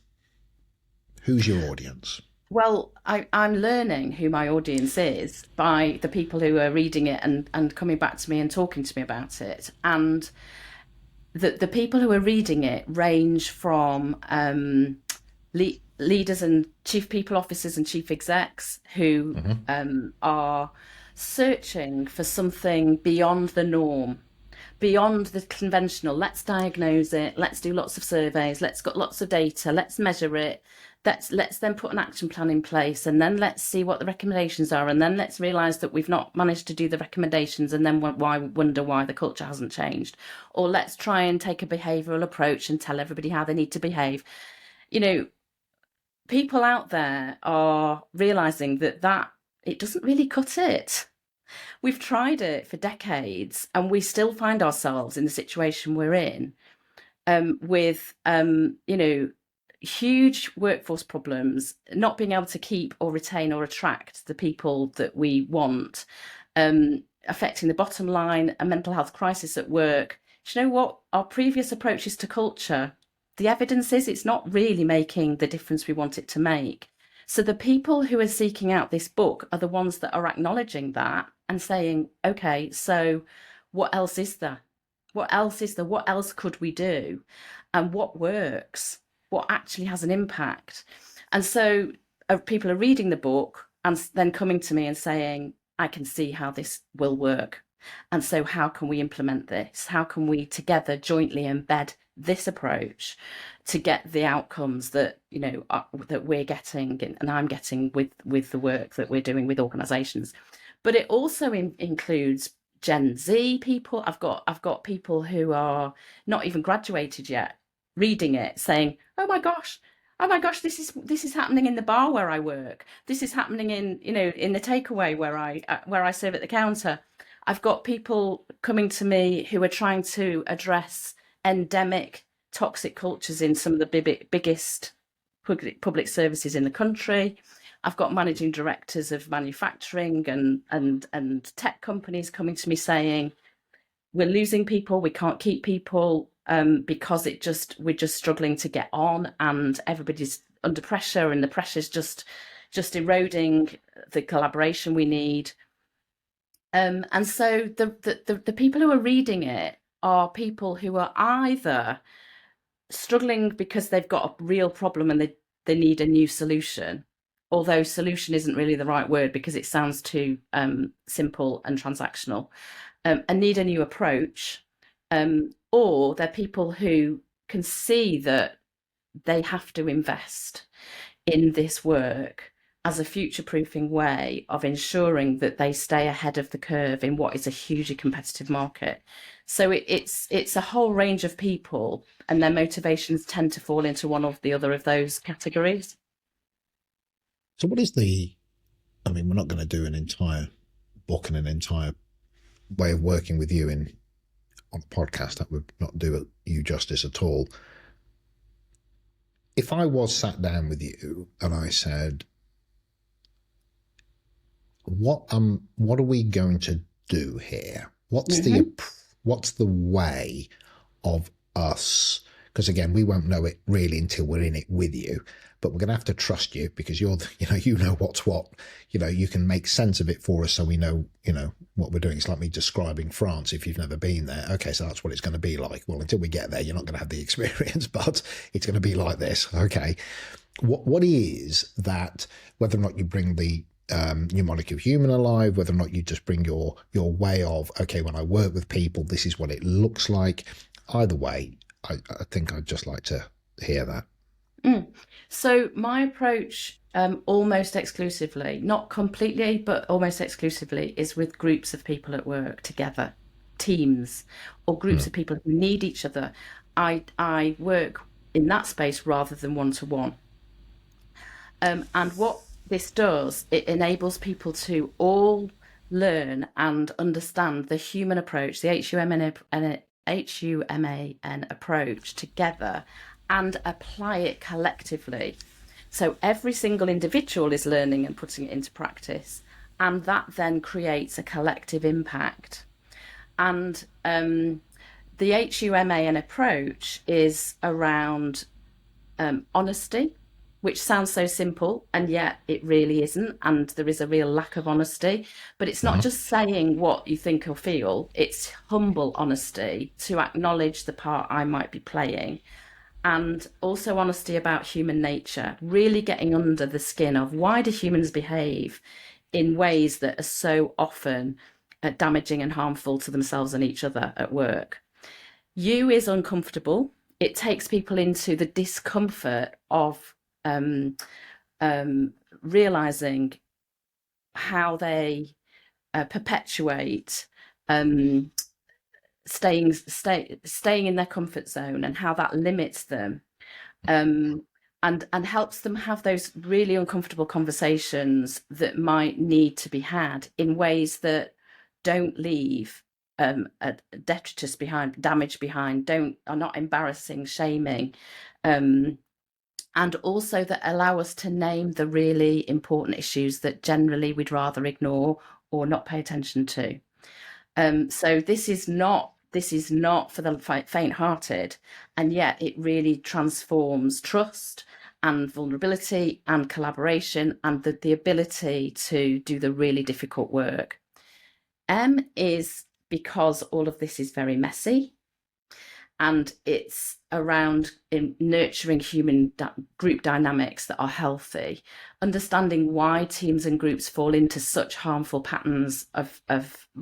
Who's your audience? Well, I'm learning who my audience is by the people who are reading it and coming back to me and talking to me about it. And the people who are reading it range from leaders and chief people officers and chief execs who are searching for something beyond the norm, beyond the conventional. Let's diagnose it. Let's do lots of surveys. Let's get lots of data. Let's measure it. Let's then put an action plan in place, and then let's see what the recommendations are, and then let's realise that we've not managed to do the recommendations, and then wonder why the culture hasn't changed. Or let's try and take a behavioural approach and tell everybody how they need to behave. You know, people out there are realising that it doesn't really cut it. We've tried it for decades, and we still find ourselves in the situation we're in, with huge workforce problems, not being able to keep or retain or attract the people that we want, affecting the bottom line, a mental health crisis at work. Do you know what? Our previous approaches to culture, the evidence is it's not really making the difference we want it to make. So the people who are seeking out this book are the ones that are acknowledging that and saying, okay, so what else is there? What else is there? What else could we do? And what works? What actually has an impact? And so people are reading the book and then coming to me and saying, I can see how this will work. And so how can we implement this? How can we together jointly embed this approach to get the outcomes that, you know, that we're getting and I'm getting with the work that we're doing with organizations? But it also includes Gen Z people. I've got people who are not even graduated yet reading it, saying, oh my gosh, this is happening in the bar where I work. This is happening in, you know, in the takeaway where I serve at the counter. I've got people coming to me who are trying to address endemic toxic cultures in some of the biggest public services in the country. I've got managing directors of manufacturing and tech companies coming to me saying, we're losing people, we can't keep people because we're just struggling to get on, and everybody's under pressure, and the pressure's just eroding the collaboration we need. And so the people who are reading it are people who are either struggling because they've got a real problem and they need a new solution, although solution isn't really the right word because it sounds too simple and transactional, and need a new approach, or they're people who can see that they have to invest in this work as a future-proofing way of ensuring that they stay ahead of the curve in what is a hugely competitive market. So it's a whole range of people, and their motivations tend to fall into one or the other of those categories. So what is I mean, we're not going to do an entire book and an entire way of working with you on the podcast. That would not do you justice at all. If I was sat down with you and I said, what are we going to do here? What's the way of us? Because again, we won't know it really until we're in it with you, but we're going to have to trust you because you know what's what. You know, you can make sense of it for us so we know, you know, what we're doing. It's like me describing France if you've never been there. Okay, so that's what it's going to be like. Well, until we get there, you're not going to have the experience, but it's going to be like this. Okay. What is that, whether or not you bring the mnemonic of human alive, whether or not you just bring your way of, okay, when I work with people, this is what it looks like. Either way, I think I'd just like to hear that. So my approach almost exclusively, not completely, but almost exclusively, is with groups of people at work together, teams, or groups of people who need each other. I work in that space rather than one-to-one. And what this does, it enables people to all learn and understand the human approach, the HUMAN approach together, and apply it collectively. So every single individual is learning and putting it into practice, and that then creates a collective impact. And the HUMAN approach is around honesty, which sounds so simple, and yet it really isn't. And there is a real lack of honesty. But it's not just saying what you think or feel, it's humble honesty to acknowledge the part I might be playing. And also honesty about human nature, really getting under the skin of why do humans behave in ways that are so often damaging and harmful to themselves and each other at work. U is uncomfortable. It takes people into the discomfort of realizing how they perpetuate staying in their comfort zone, and how that limits them, and helps them have those really uncomfortable conversations that might need to be had in ways that don't leave a detritus behind, damage behind, are not embarrassing, shaming, and also that allow us to name the really important issues that generally we'd rather ignore or not pay attention to. So this is not for the faint-hearted, and yet it really transforms trust and vulnerability and collaboration and the ability to do the really difficult work. M is because all of this is very messy, And it's around nurturing human group dynamics that are healthy, understanding why teams and groups fall into such harmful patterns of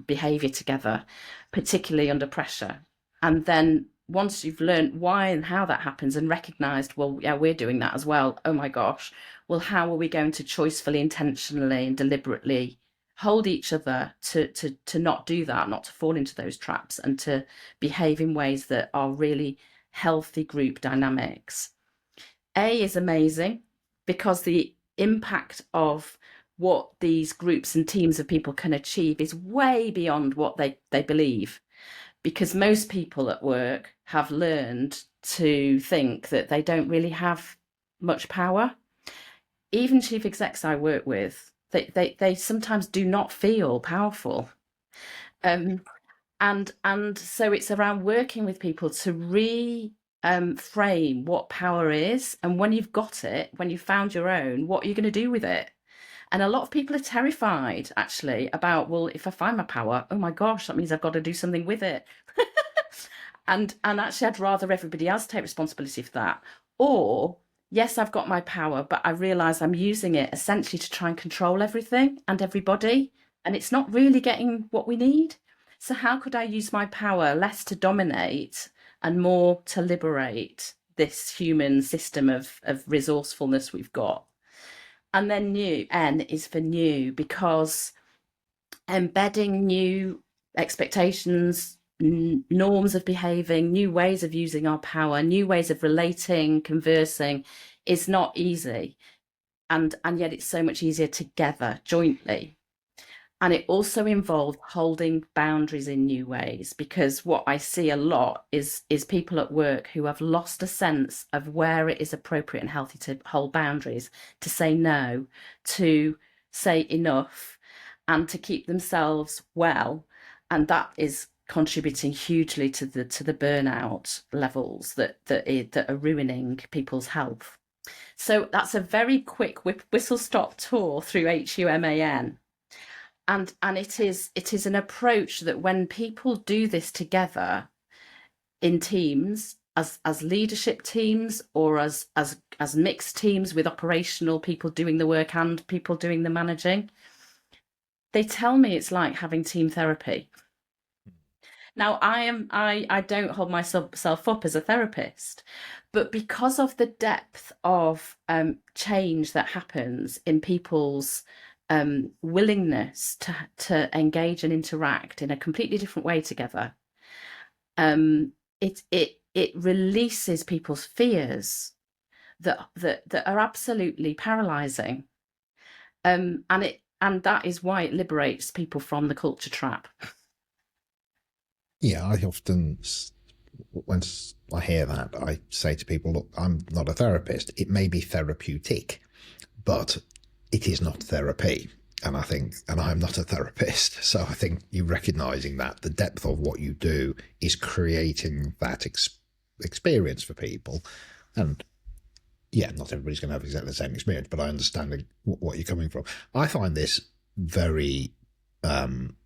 behavior together, particularly under pressure. And then once you've learned why and how that happens and recognized, well, yeah, we're doing that as well. Oh my gosh. Well, how are we going to choicefully, intentionally, and deliberately hold each other to not do that, not to fall into those traps, and to behave in ways that are really healthy group dynamics? A is amazing because the impact of what these groups and teams of people can achieve is way beyond what they believe. Because most people at work have learned to think that they don't really have much power. Even chief execs I work with, they sometimes do not feel powerful. And so it's around working with people to frame what power is, and when you've got it, when you've found your own, what you're going to do with it. And a lot of people are terrified actually about, well, if I find my power, oh my gosh, that means I've got to do something with it. and actually I'd rather everybody else take responsibility for that. Or yes, I've got my power, but I realize I'm using it essentially to try and control everything and everybody, and it's not really getting what we need. So how could I use my power less to dominate and more to liberate this human system of resourcefulness we've got? And then new, N is for new, because embedding new expectations, norms of behaving, new ways of using our power, new ways of relating, conversing is not easy. And yet it's so much easier together, jointly. And it also involved holding boundaries in new ways, because what I see a lot is people at work who have lost a sense of where it is appropriate and healthy to hold boundaries, to say no, to say enough, and to keep themselves well. And that is contributing hugely to the burnout levels that are ruining people's health. So that's a very quick whistle stop tour through HUMAN. And it is an approach that when people do this together in teams, as leadership teams, or as mixed teams with operational people doing the work and people doing the managing, they tell me it's like having team therapy. Now, I don't hold myself up as a therapist, but because of the depth of change that happens in people's willingness to engage and interact in a completely different way together, it releases people's fears that are absolutely paralyzing, and that is why it liberates people from the culture trap. Yeah, I often, when I hear that, I say to people, look, I'm not a therapist. It may be therapeutic, but it is not therapy. And I'm not a therapist. So I think you recognizing that the depth of what you do is creating that experience for people. And yeah, not everybody's going to have exactly the same experience, but I understand what you're coming from. I find this very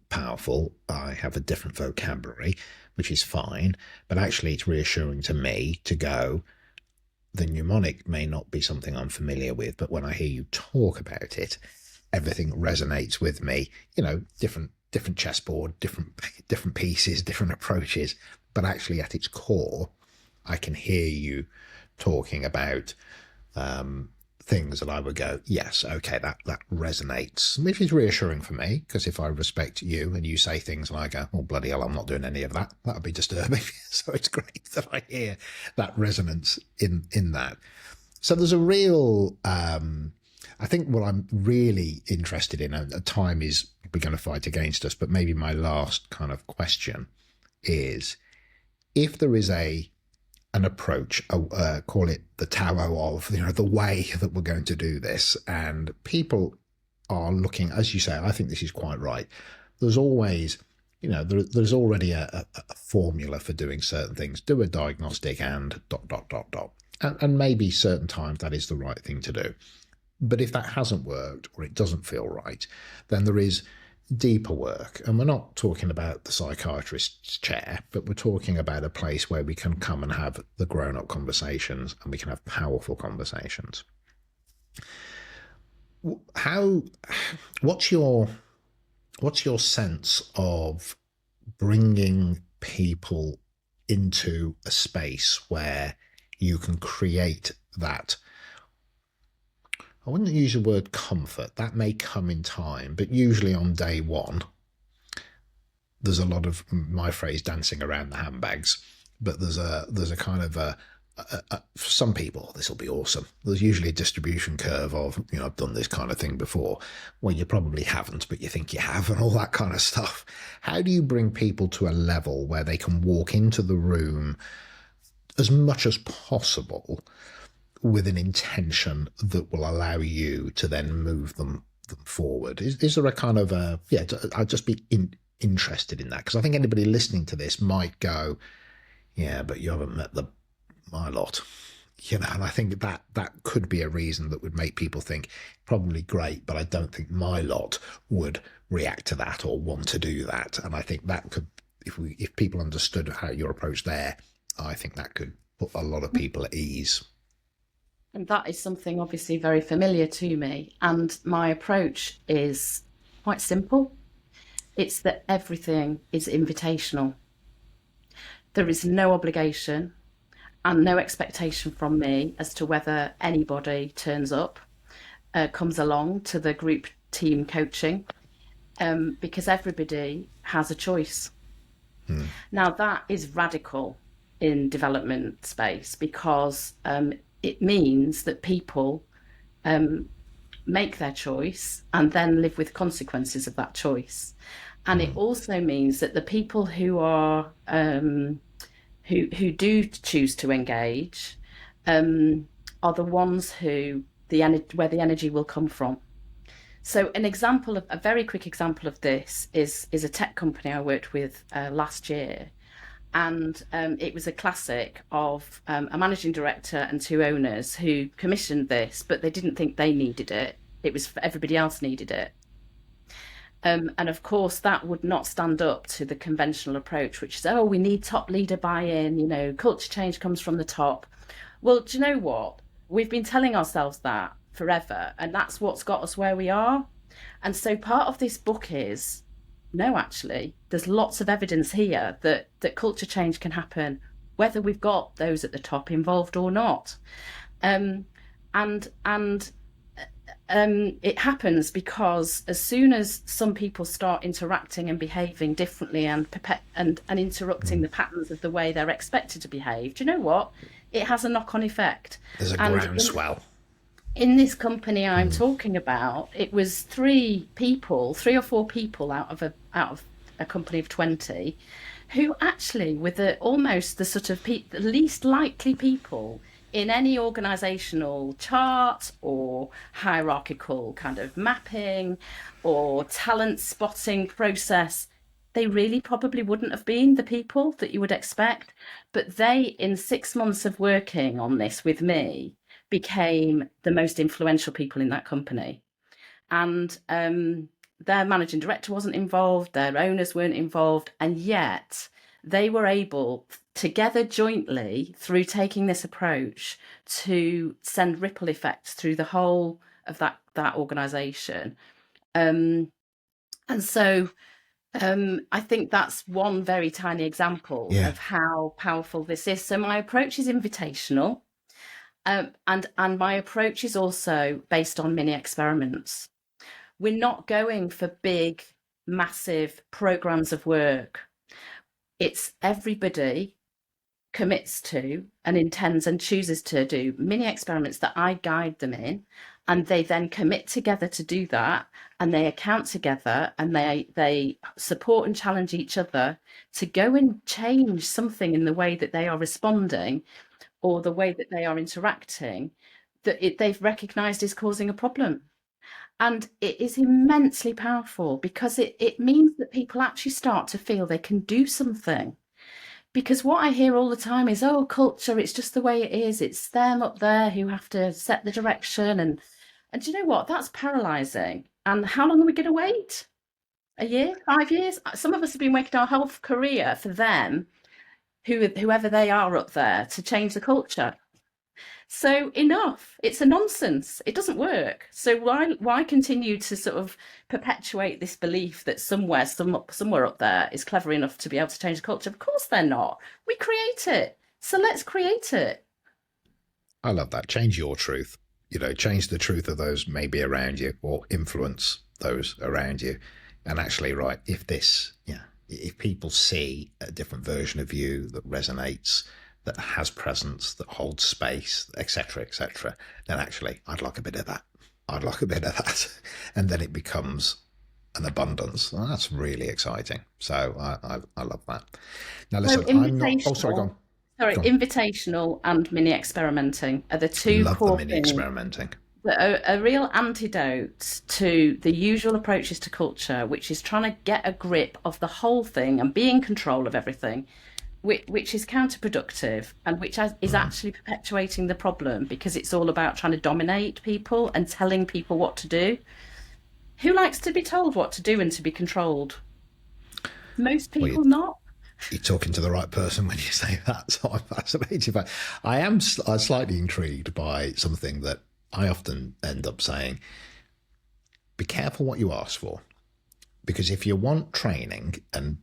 powerful. I have a different vocabulary, which is fine, but actually it's reassuring to me to go, the mnemonic may not be something I'm familiar with, but when I hear you talk about it, everything resonates with me. You know, different chessboard, different pieces, different approaches, but actually at its core, I can hear you talking about things that I would go, yes, okay, that resonates, which is reassuring for me, because if I respect you and you say things and I go, oh, bloody hell, I'm not doing any of that, that would be disturbing. So it's great that I hear that resonance in that. So there's a real, I think what I'm really interested in, and time is probably going to fight against us, but maybe my last kind of question is, if there is an approach, call it the Tao of, the way that we're going to do this, and people are looking, as you say, I think this is quite right. There's always, there's already a formula for doing certain things. Do a diagnostic and ... And maybe certain times that is the right thing to do. But if that hasn't worked or it doesn't feel right, then there is deeper work, and we're not talking about the psychiatrist's chair, but we're talking about a place where we can come and have the grown-up conversations, and we can have powerful conversations. How? What's your sense of bringing people into a space where you can create that? I wouldn't use the word comfort. That may come in time, but usually on day one, there's a lot of, my phrase, dancing around the handbags. But there's a kind of for some people, this will be awesome. There's usually a distribution curve of, I've done this kind of thing before. Well, you probably haven't, but you think you have, and all that kind of stuff. How do you bring people to a level where they can walk into the room as much as possible with an intention that will allow you to then move them forward? Is there a kind of I'd just be interested in that, because I think anybody listening to this might go, yeah, but you haven't met my lot, and I think that could be a reason that would make people think, probably great, but I don't think my lot would react to that or want to do that. And I think that could, if people understood how your approach there, I think that could put a lot of people at ease. And that is something obviously very familiar to me. And my approach is quite simple. It's that everything is invitational. There is no obligation and no expectation from me as to whether anybody turns up, comes along to the group team coaching, because everybody has a choice. Now, that is radical in development space, because it means that people make their choice and then live with consequences of that choice. And it also means that the people who are who do choose to engage are the ones where the energy will come from. So a very quick example of this is a tech company I worked with last year. And it was a classic of a managing director and two owners who commissioned this, but they didn't think they needed it. It was everybody else needed it. And of course, that would not stand up to the conventional approach, which is, oh, we need top leader buy-in, culture change comes from the top. Well, do you know what? We've been telling ourselves that forever, and that's what's got us where we are. And so part of this book is, no, actually, there's lots of evidence here that culture change can happen, whether we've got those at the top involved or not. It happens because as soon as some people start interacting and behaving differently and interrupting the patterns of the way they're expected to behave, do you know what? It has a knock-on effect. There's a groundswell. In this company I'm talking about, it was three or four people out of a company of 20 who actually were almost the sort of the least likely people in any organizational chart or hierarchical kind of mapping or talent spotting process. They really probably wouldn't have been the people that you would expect, but they, in 6 months of working on this with me, became the most influential people in that company. And their managing director wasn't involved, their owners weren't involved, and yet they were able, together jointly, through taking this approach, to send ripple effects through the whole of that organization. And so I think that's one very tiny example of how powerful this is. So my approach is invitational. And my approach is also based on mini experiments. We're not going for big, massive programs of work. It's everybody commits to and intends and chooses to do mini experiments that I guide them in, and they then commit together to do that, and they account together, and they support and challenge each other to go and change something in the way that they are responding or the way that they are interacting that they've recognized is causing a problem. And it is immensely powerful because it means that people actually start to feel they can do something. Because what I hear all the time is, oh, culture, it's just the way it is. It's them up there who have to set the direction. And do you know what? That's paralyzing. And how long are we going to wait? A year, 5 years. Some of us have been working our whole career for them, whoever they are up there, to change the culture. So enough. It's a nonsense. It doesn't work. So why continue to sort of perpetuate this belief that somewhere up there is clever enough to be able to change the culture? Of course they're not. We create it. So let's create it. I love that. Change your truth. Change the truth of those maybe around you, or influence those around you. And actually, right, if people see a different version of you that resonates, that has presence, that holds space, etc., etc., then actually, I'd like a bit of that. I'd like a bit of that. And then it becomes an abundance. Well, that's really exciting. So I love that. Now, listen, I'm not... Oh, sorry, go on. Sorry, invitational and mini experimenting are the two Love core the mini experimenting. A real antidote to the usual approaches to culture, which is trying to get a grip of the whole thing and be in control of everything, which is counterproductive and which is actually perpetuating the problem, because it's all about trying to dominate people and telling people what to do. Who likes to be told what to do and to be controlled? Most people not. You're talking to the right person when you say that. So I'm fascinated by. I'm slightly intrigued by something that I often end up saying. Be careful what you ask for, because if you want training, and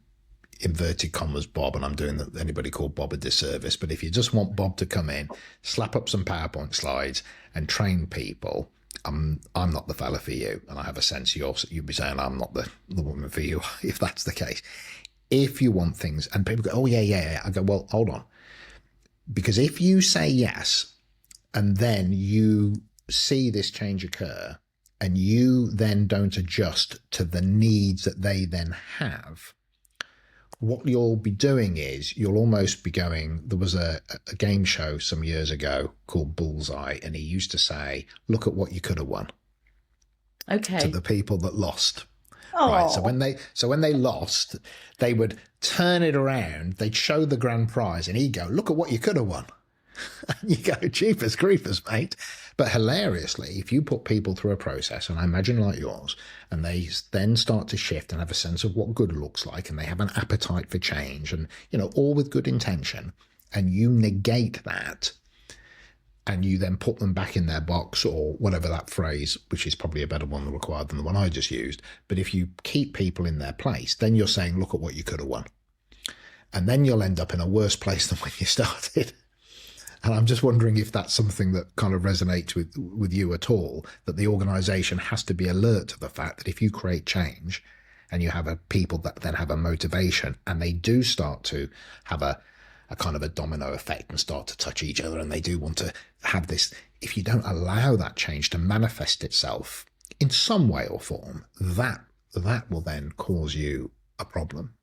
inverted commas Bob, and I'm doing anybody called Bob a disservice, but if you just want Bob to come in, slap up some PowerPoint slides and train people, I'm not the fella for you. And I have a sense you'd be saying I'm not the woman for you if that's the case. If you want things, and people go, oh, yeah. I go, well, hold on. Because if you say yes, and then you see this change occur, and you then don't adjust to the needs that they then have, what you'll be doing is you'll almost be going, there was a game show some years ago called Bullseye, and he used to say, look at what you could have won. Okay. To the people that lost. Oh. Right. So when they lost, they would turn it around. They'd show the grand prize, and he'd go, "Look at what you could have won." And you go, "Jeepers creepers, mate!" But hilariously, if you put people through a process, and I imagine like yours, and they then start to shift and have a sense of what good looks like, and they have an appetite for change, and all with good intention, and you negate that, and you then put them back in their box, or whatever that phrase, which is probably a better one required than the one I just used. But if you keep people in their place, then you're saying, look at what you could have won. And then you'll end up in a worse place than when you started. And I'm just wondering if that's something that kind of resonates with you at all, that the organisation has to be alert to the fact that if you create change and you have people that then have a motivation, and they do start to have a kind of a domino effect and start to touch each other, and they do want to have this, if you don't allow that change to manifest itself in some way or form, that will then cause you a problem.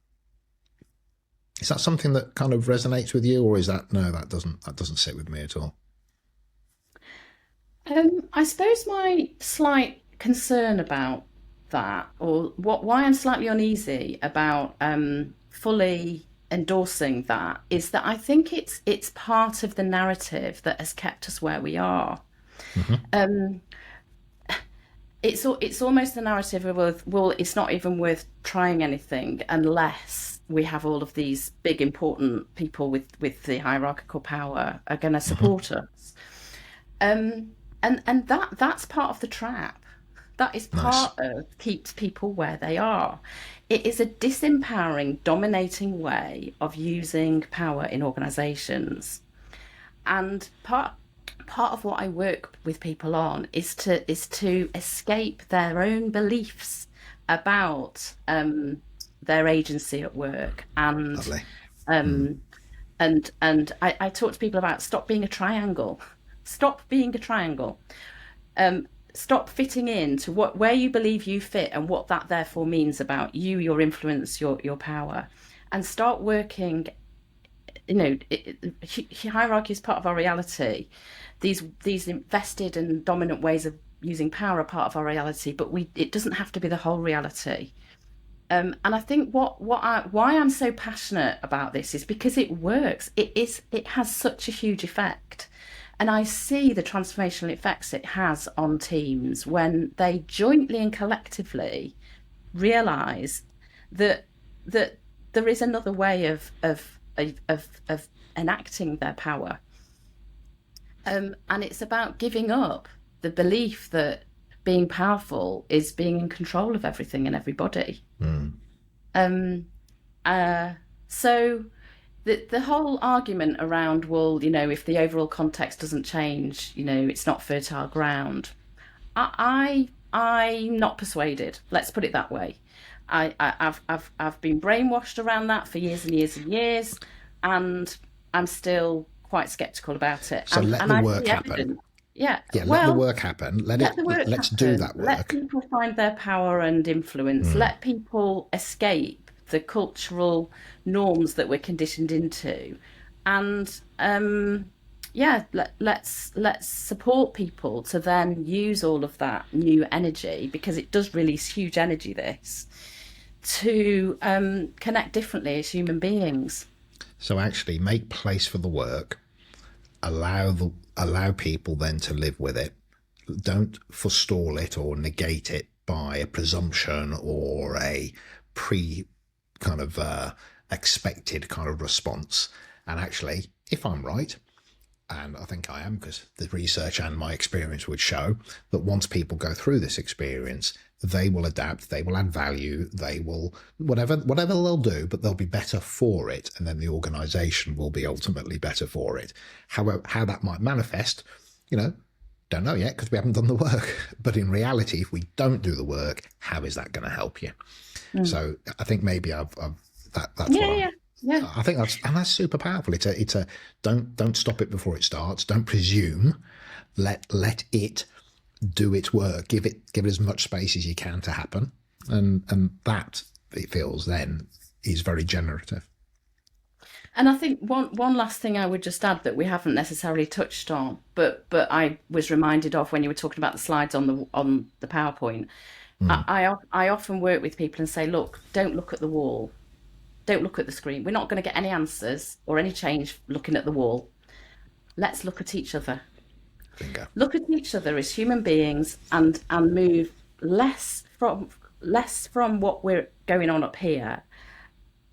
Is that something that kind of resonates with you, or is that, no, that doesn't sit with me at all? I suppose my slight concern about that, or why I'm slightly uneasy about fully endorsing that, is that I think it's part of the narrative that has kept us where we are. Mm-hmm. It's almost the narrative of, well, it's not even worth trying anything unless we have all of these big important people with the hierarchical power are going to support us. And that's part of the trap. That is part of keeps people where they are. It is a disempowering, dominating way of using power in organisations. And part of what I work with people on is to escape their own beliefs about their agency at work. And and I talk to people about stop being a triangle. Stop being a triangle. Stop fitting into where you believe you fit and what that therefore means about you, your influence, your power, and start working. Hierarchy is part of our reality. These invested and dominant ways of using power are part of our reality, but it doesn't have to be the whole reality. And I think why I'm so passionate about this is because it works. It has such a huge effect. And I see the transformational effects it has on teams when they jointly and collectively realize that there is another way of enacting their power. And it's about giving up the belief that being powerful is being in control of everything and everybody. So the whole argument around, well, if the overall context doesn't change, it's not fertile ground. I'm not persuaded. Let's put it that way. I've been brainwashed around that for years and years and years, and I'm still quite sceptical about it. So let the work happen. Yeah. Let the work happen. Let's do that work. Let people find their power and influence. Let people escape the cultural norms that we're conditioned into, and let's support people to then use all of that new energy, because it does release huge energy, this, to connect differently as human beings. So actually make place for the work, allow people then to live with it. Don't forestall it or negate it by a presumption or a kind of expected kind of response. And actually, if I'm right, and I think I am, because the research and my experience would show that once people go through this experience, they will adapt, they will add value, they will, whatever they'll do, but they'll be better for it. And then the organization will be ultimately better for it. However, how that might manifest, don't know yet, because we haven't done the work. But in reality, if we don't do the work, how is that going to help you? So I think maybe that's Yeah. I think that's super powerful. It's a don't stop it before it starts. Don't presume. Let it do its work. Give it as much space as you can to happen, and that, it feels then, is very generative. And I think one last thing I would just add that we haven't necessarily touched on, but I was reminded of when you were talking about the slides on the PowerPoint. I often work with people and say, look, don't look at the wall. Don't look at the screen. We're not going to get any answers or any change looking at the wall. Let's look at each other. Bingo. Look at each other as human beings and move less from what we're going on up here.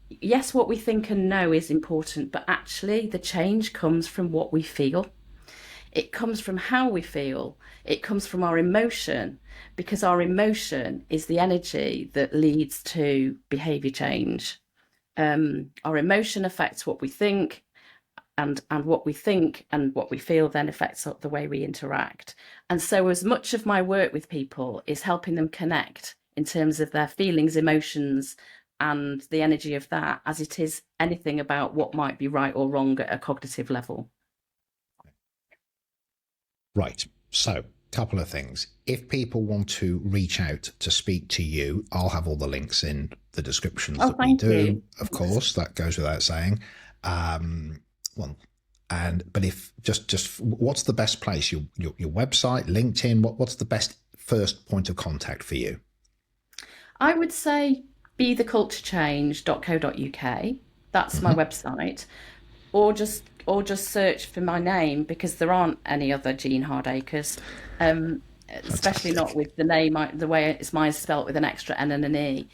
Yes, what we think and know is important, but actually the change comes from what we feel. It comes from how we feel. It comes from our emotion, because our emotion is the energy that leads to behaviour change. Our emotion affects what we think, and what we think and what we feel then affects the way we interact. And so as much of my work with people is helping them connect in terms of their feelings, emotions, and the energy of that, as it is anything about what might be right or wrong at a cognitive level. Right. So, couple of things. If people want to reach out to speak to you, I'll have all the links in the descriptions that we do. You. Of course, that goes without saying. But if just what's the best place? Your website, LinkedIn. What's the best first point of contact for you? I would say betheculturechange.co.uk. That's my website, or just search for my name, because there aren't any other Jeanne Hardacres, especially not with the name, the way it's mine spelt with an extra N and an E.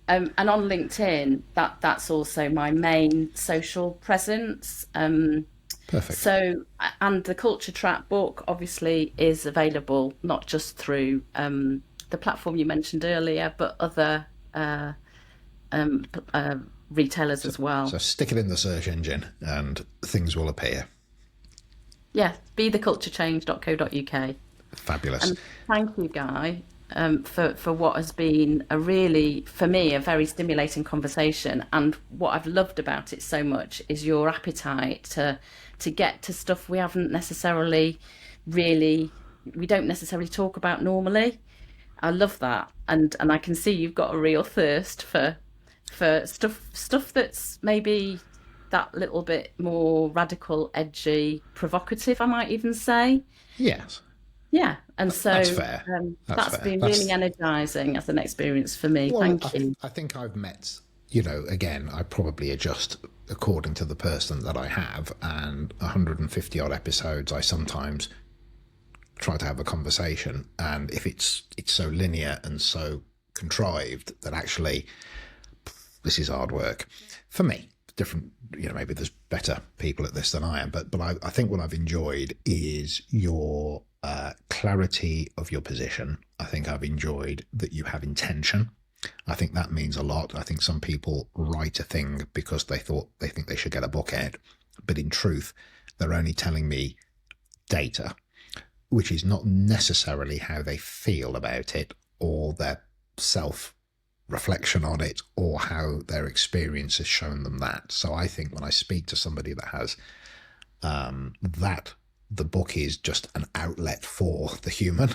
And on LinkedIn, that's also my main social presence. Perfect. So, and the Culture Trap book obviously is available not just through the platform you mentioned earlier, but other retailers as well. So stick it in the search engine and things will appear. Yeah, betheculturechange.co.uk. Fabulous. And thank you, Guy, for what has been for me, a very stimulating conversation. And what I've loved about it so much is your appetite to get to stuff we don't necessarily talk about normally. I love that, and I can see you've got a real thirst for stuff that's maybe that little bit more radical, edgy, provocative, I might even say. Yes. Yeah, and so that's fair. That's been really energizing as an experience for me. Well, Thank you. I think I've met, again, I probably adjust according to the person that I have, and 150 odd episodes, I sometimes try to have a conversation, and if it's so linear and so contrived that actually this is hard work for me. Different, maybe there's better people at this than I am, but I think what I've enjoyed is your clarity of your position. I think I've enjoyed that you have intention. I think that means a lot. I think some people write a thing because they think they should get a book out, but in truth, they're only telling me data, which is not necessarily how they feel about it or their self-reflection on it or how their experience has shown them that. So I think when I speak to somebody that has that, the book is just an outlet for the human,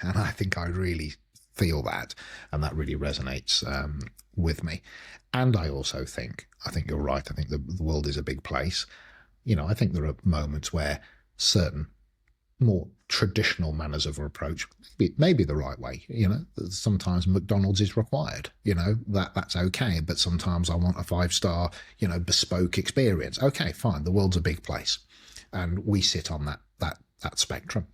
and I think I really feel that, and that really resonates with me. And I also think you're right. I think the world is a big place. I think there are moments where certain more traditional manners of approach may be the right way. Sometimes McDonald's is required. That's okay. But sometimes I want a 5-star, bespoke experience. Okay, fine. The world's a big place, and we sit on that spectrum.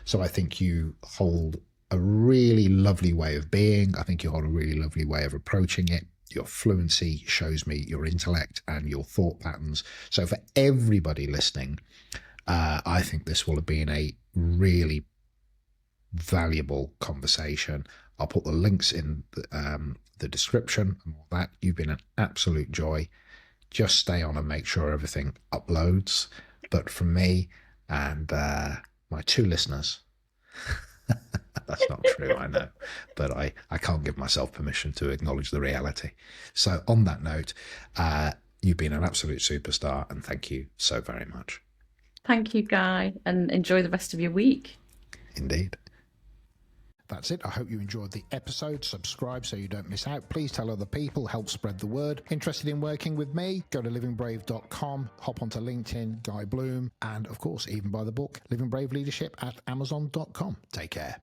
So I think you hold a really lovely way of being. I think you hold a really lovely way of approaching it. Your fluency shows me your intellect and your thought patterns. So for everybody listening, I think this will have been a really valuable conversation. I'll put the links in the description and all that. You've been an absolute joy. Just stay on and make sure everything uploads. But from me and my 2 listeners, that's not true, I know, but I can't give myself permission to acknowledge the reality. So on that note, you've been an absolute superstar, and thank you so very much. Thank you, Guy, and enjoy the rest of your week. Indeed. That's it. I hope you enjoyed the episode. Subscribe so you don't miss out. Please tell other people, help spread the word. Interested in working with me? Go to livingbrave.com, hop onto LinkedIn, Guy Bloom, and of course, even buy the book, Living Brave Leadership at amazon.com. Take care.